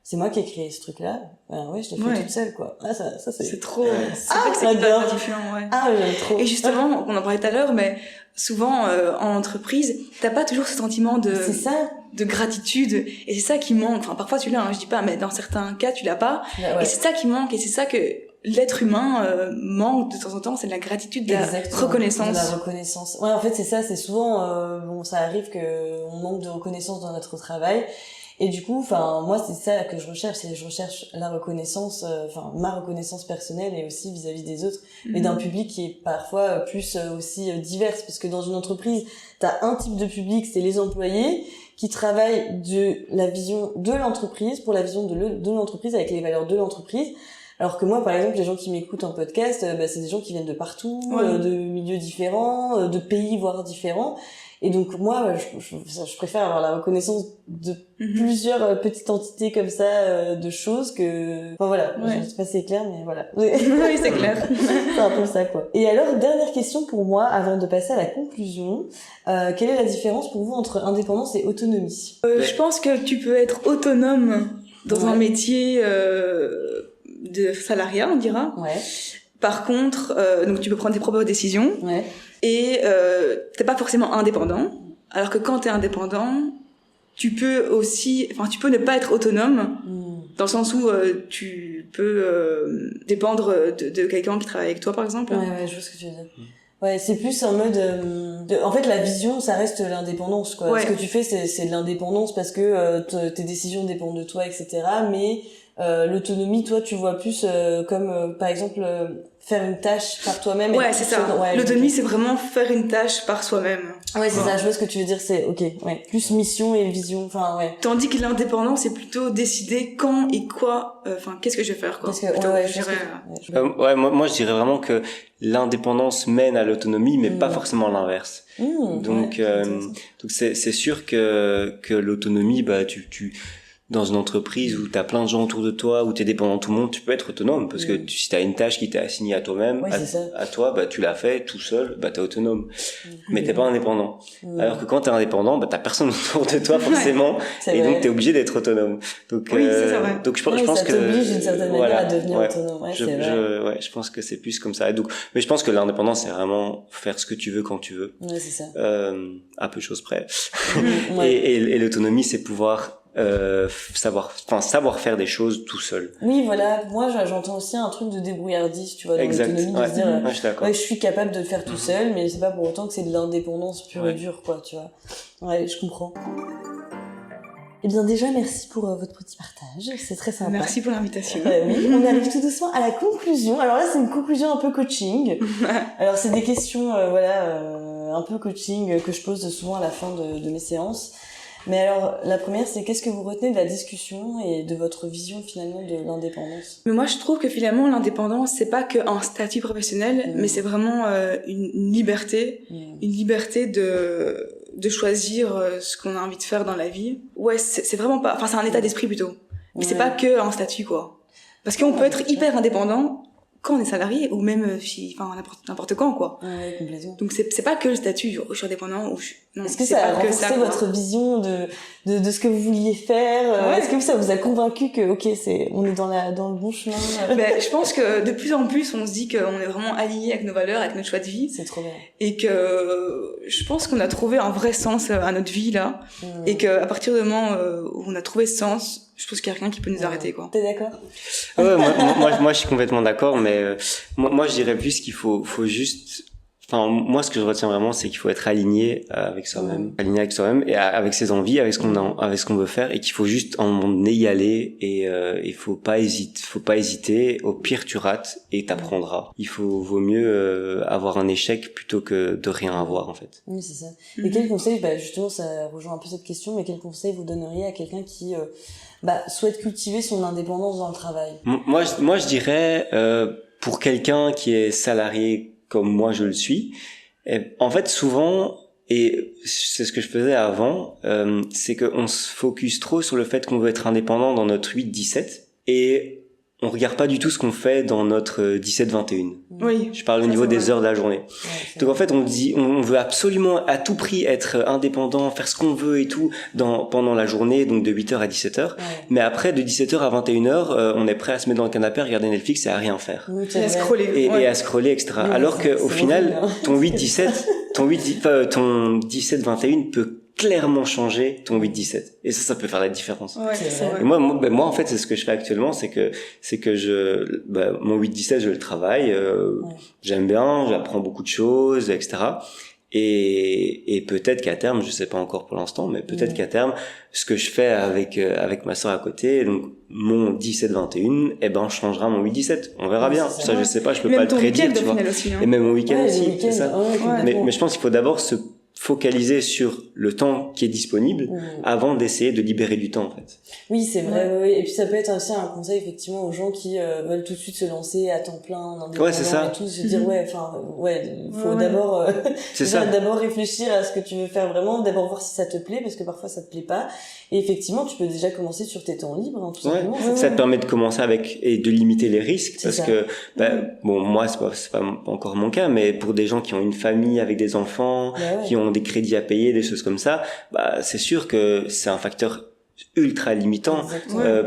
c'est moi qui ai créé ce truc-là. Je l'ai fait toute seule, quoi. Ah, ça c'est trop, c'est vrai que c'est hyper gratifiant, j'aime trop. Et justement, on en parlait tout à l'heure, mais souvent, en entreprise, t'as pas toujours ce sentiment de gratitude. Et c'est ça qui manque. Enfin, parfois tu l'as, je dis pas, mais dans certains cas, tu l'as pas. Et c'est ça qui manque, et c'est ça que l'être humain manque de temps en temps, c'est de la gratitude, de la reconnaissance. De la reconnaissance. Ouais, en fait, c'est ça, c'est souvent, ça arrive que on manque de reconnaissance dans notre travail. Et du coup, moi, c'est ça que je recherche, je recherche la reconnaissance, ma reconnaissance personnelle et aussi vis-à-vis des autres, et d'un public qui est parfois plus aussi divers, parce que dans une entreprise, t'as un type de public, c'est les employés, qui travaillent de la vision de l'entreprise, pour la vision de l'entreprise, avec les valeurs de l'entreprise. Alors que moi, par exemple, les gens qui m'écoutent en podcast, c'est des gens qui viennent de partout, de milieux différents, de pays voire différents. Et donc moi, je préfère avoir la reconnaissance de plusieurs petites entités comme ça, de choses que... Enfin voilà, je sais pas si c'est clair, mais voilà. Oui, c'est clair. C'est un peu ça, quoi. Et alors, dernière question pour moi, avant de passer à la conclusion. Quelle est la différence pour vous entre indépendance et autonomie ? Je pense que tu peux être autonome dans un métier de salariat, on dira. Par contre, donc tu peux prendre tes propres décisions. Et t'es pas forcément indépendant, alors que quand t'es indépendant, tu peux ne pas être autonome, dans le sens où tu peux dépendre de quelqu'un qui travaille avec toi, par exemple. Ouais, je vois ce que tu veux dire. Ouais, c'est plus en mode en fait la vision ça reste l'indépendance, quoi. Ce que tu fais c'est de l'indépendance parce que tes décisions dépendent de toi, etc. Mais l'autonomie, toi tu vois plus comme par exemple faire une tâche par toi-même. C'est ça. L'autonomie, c'est vraiment faire une tâche par soi-même. Ouais, c'est ça. Je vois ce que tu veux dire. C'est plus mission et vision. Tandis que l'indépendance, c'est plutôt décider quand et quoi. Qu'est-ce que je vais faire, quoi. Parce que moi, je dirais vraiment que l'indépendance mène à l'autonomie, mais pas forcément l'inverse. Donc c'est sûr que l'autonomie, dans une entreprise où t'as plein de gens autour de toi, où t'es dépendant de tout le monde, tu peux être autonome parce que si t'as une tâche qui t'est assignée à toi-même, à toi, bah tu l'as fait tout seul, bah t'es autonome. Mais t'es pas indépendant. Alors que quand t'es indépendant, bah t'as personne autour de toi forcément, et donc t'es obligé d'être autonome. Donc donc je pense que ça t'oblige d'une certaine manière à devenir autonome. Je pense que c'est plus comme ça. Donc, mais je pense que l'indépendance, c'est vraiment faire ce que tu veux quand tu veux. Ouais, c'est ça. À peu de choses près. Et l'autonomie, c'est pouvoir savoir faire des choses tout seul. Oui, voilà. Moi, j'entends aussi un truc de débrouillardise, tu vois, dans l'autonomie, de se dire, je suis capable de le faire tout seul, mais c'est pas pour autant que c'est de l'indépendance pure et dure, quoi, tu vois. Ouais, je comprends. Eh bien, déjà, merci pour votre petit partage. C'est très sympa. Merci pour l'invitation. Oui, on arrive tout doucement à la conclusion. Alors là, c'est une conclusion un peu coaching. Alors, c'est des questions, un peu coaching que je pose souvent à la fin de mes séances. Mais alors, la première, c'est qu'est-ce que vous retenez de la discussion et de votre vision finalement de l'indépendance ? Mais moi, je trouve que finalement, l'indépendance, c'est pas qu'un statut professionnel, mais c'est vraiment une liberté, une liberté de choisir ce qu'on a envie de faire dans la vie. Ouais, c'est vraiment pas, enfin, c'est un état d'esprit plutôt. Mais c'est pas que un statut, quoi. Parce qu'on peut être hyper indépendant quand on est salarié ou même n'importe quand, quoi. Ouais, complètement. Donc c'est pas que le statut, je suis indépendant ou non. Est-ce que ça a renforcé votre vision de ce que vous vouliez faire? Est-ce que ça vous a convaincu que on est dans le bon chemin? Je pense que de plus en plus on se dit qu'on est vraiment aligné avec nos valeurs, avec notre choix de vie. C'est trop bien. Et que je pense qu'on a trouvé un vrai sens à notre vie là. Et que à partir du moment où on a trouvé ce sens, je pense qu'il y a rien qui peut nous arrêter, quoi. T'es d'accord? Moi je suis complètement d'accord, mais moi je dirais plus qu'il faut juste, enfin moi ce que je retiens vraiment, c'est qu'il faut être aligné avec soi-même, et avec ses envies, avec ce qu'on veut faire, et qu'il faut juste en un moment donné y aller, et il faut pas hésiter. Au pire tu rates et t'apprendras. Vaut mieux avoir un échec plutôt que de rien avoir, en fait. Oui, c'est ça. Et quel conseil, justement ça rejoint un peu cette question, mais quel conseil vous donneriez à quelqu'un qui souhaite cultiver son indépendance dans le travail? Moi je dirais, pour quelqu'un qui est salarié comme moi je le suis, en fait souvent, et c'est ce que je faisais avant, c'est qu'on se focus trop sur le fait qu'on veut être indépendant dans notre 8-17, et on regarde pas du tout ce qu'on fait dans notre 17-21. Oui. Je parle au niveau des heures de la journée. Donc en fait, on veut absolument à tout prix être indépendant, faire ce qu'on veut et tout pendant la journée, donc de 8h à 17h. Ouais. Mais après, de 17h à 21h, on est prêt à se mettre dans le canapé, à regarder Netflix et à rien faire. Et à scroller. Et à scroller, etc. Oui, alors que au final, ton 8-17, ton 17-21 peut clairement changer ton 8-17, et ça peut faire la différence. Ouais, c'est vrai. Et moi en fait, c'est ce que je fais actuellement, c'est que mon 8-17 je le travaille, j'aime bien, j'apprends beaucoup de choses, etc. Et peut-être qu'à terme, je sais pas encore pour l'instant, mais peut-être qu'à terme, ce que je fais avec ma sœur à côté, donc mon 17-21, changera mon 8-17. On verra bien. Ça, je sais pas, je peux pas le prédire, tu vois. Aussi, hein. Et même mon week-end aussi, c'est ça. Mais je pense qu'il faut d'abord se focaliser sur le temps qui est disponible avant d'essayer de libérer du temps, en fait. Oui, c'est vrai. Oui. Et puis ça peut être aussi un conseil effectivement aux gens qui veulent tout de suite se lancer à temps plein en indépendant et tout, se dire faut d'abord d'abord réfléchir à ce que tu veux faire vraiment, d'abord voir si ça te plaît, parce que parfois ça te plaît pas. Et effectivement, tu peux déjà commencer sur tes temps libres, hein, tout simplement. Ça te permet de commencer et de limiter les risques, parce que moi c'est pas encore mon cas, mais pour des gens qui ont une famille avec des enfants, qui ont des crédits à payer, des choses comme ça, c'est sûr que c'est un facteur ultra limitant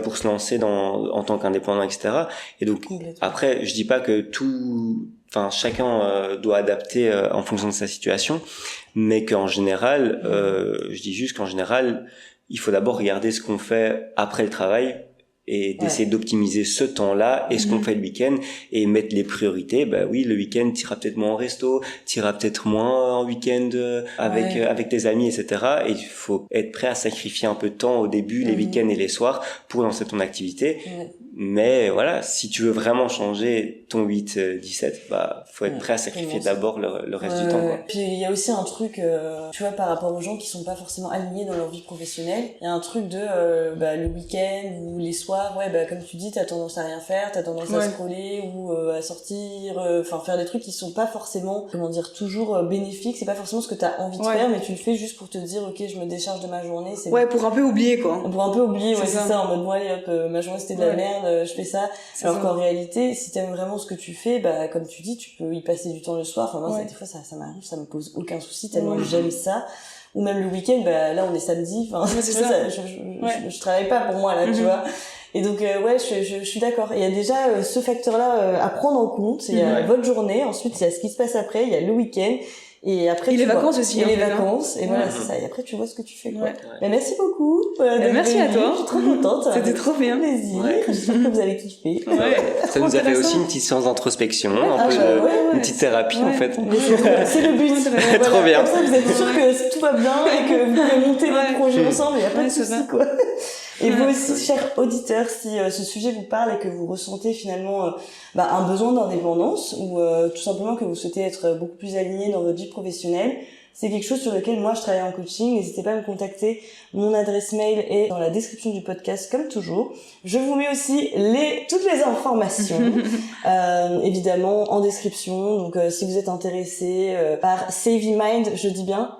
pour se lancer en tant qu'indépendant, etc. Et donc après, je dis pas que chacun doit adapter en fonction de sa situation, mais qu'en général, je dis juste qu'en général, il faut d'abord regarder ce qu'on fait après le travail et d'essayer d'optimiser ce temps-là et ce qu'on fait le week-end et mettre les priorités. Oui, le week-end, t'iras peut-être moins en resto, t'iras peut-être moins en week-end avec tes amis, etc. Et il faut être prêt à sacrifier un peu de temps au début, les week-ends et les soirs, pour lancer ton activité. Mais voilà, si tu veux vraiment changer ton 8-17, bah faut être prêt à sacrifier d'abord le reste du temps, quoi. Puis il y a aussi un truc, tu vois, par rapport aux gens qui sont pas forcément alignés dans leur vie professionnelle, il y a un truc de le week-end ou les soirs, comme tu dis, t'as tendance à rien faire, t'as tendance à scroller ou à sortir, faire des trucs qui sont pas forcément, toujours bénéfiques, c'est pas forcément ce que t'as envie de faire, mais tu le fais juste pour te dire, ok, je me décharge de ma journée, c'est pour un peu oublier, quoi. Pour un peu oublier, c'est ça, en mode, bon allez hop, ma journée c'était de la merde, je fais ça. Alors qu'en réalité, si t'aimes vraiment ce que tu fais, comme tu dis, tu peux y passer du temps le soir. Moi, des fois, ça m'arrive, ça me pose aucun souci, tellement j'aime ça. Ou même le week-end, là, on est samedi, je travaille pas pour moi, là, tu vois. Et donc, je suis d'accord. Il y a déjà ce facteur-là à prendre en compte. Il y a votre journée, ensuite, il y a ce qui se passe après, il y a le week-end. Et après, les vacances aussi. Et les vacances. Et voilà, c'est ça. Et après, tu vois ce que tu fais, quoi. Merci beaucoup. Merci à toi. Je suis trop contente. C'était trop bien. Plaisir. J'espère que vous allez kiffer. Ça nous a fait aussi une petite séance d'introspection, une petite thérapie, en fait. C'est le but. Trop bien. Comme ça, vous êtes sûr que tout va bien et que vous pouvez monter votre projet ensemble. Il n'y a pas de souci, quoi. Et vous aussi, chers auditeurs, si ce sujet vous parle et que vous ressentez finalement un besoin d'indépendance ou tout simplement que vous souhaitez être beaucoup plus aligné dans votre vie professionnelle, c'est quelque chose sur lequel moi je travaille en coaching. N'hésitez pas à me contacter. Mon adresse mail est dans la description du podcast comme toujours. Je vous mets aussi toutes les informations évidemment en description. Donc si vous êtes intéressé par Savvy Mind, je dis bien.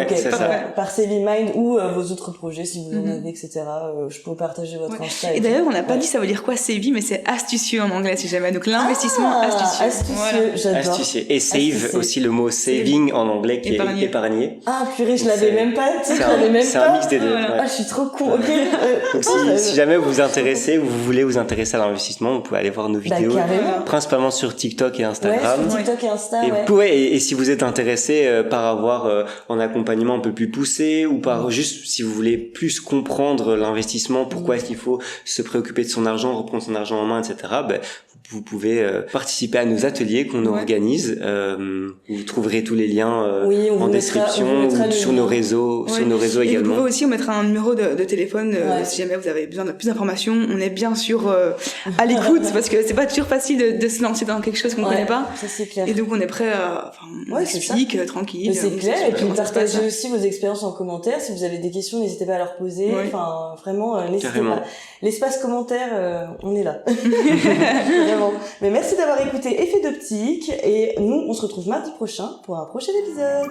C'est ça. Par Savvy Mind ou vos autres projets si vous en avez, etc. Je peux vous partager votre Insta. Et d'ailleurs, on n'a pas dit ça veut dire quoi Savvy, mais c'est astucieux en anglais si jamais. Donc l'investissement astucieux. J'adore. Astucieux. Et save aussi le mot saving en anglais qui est épargné. Ah purée, je l'avais même pas. C'est un mix des deux. Ah, je suis trop con. Ok. Donc si jamais vous vous intéressez ou vous voulez vous intéresser à l'investissement, vous pouvez aller voir nos vidéos, principalement sur TikTok et Instagram. Sur TikTok et Insta. Et si vous êtes intéressé par avoir un accompagnement un peu plus poussé ou par juste si vous voulez plus comprendre l'investissement, pourquoi est-ce qu'il faut se préoccuper de son argent, reprendre son argent en main, etc. Vous pouvez participer à nos ateliers qu'on organise. Vous trouverez tous les liens en description ou sur nos réseaux, également. Et vous pouvez aussi, on mettra un numéro de téléphone si jamais vous avez besoin de plus d'informations. On est bien sûr à l'écoute parce que c'est pas toujours facile de se lancer dans quelque chose qu'on connaît pas. Ça c'est clair. Et donc on est prêt à, on explique tranquille. Mais c'est clair. Et puis partagez aussi vos expériences en commentaire. Si vous avez des questions, n'hésitez pas à leur poser. Vraiment, n'hésitez pas. L'espace commentaire, on est là. Vraiment. Mais merci d'avoir écouté Effet d'optique et nous on se retrouve mardi prochain pour un prochain épisode.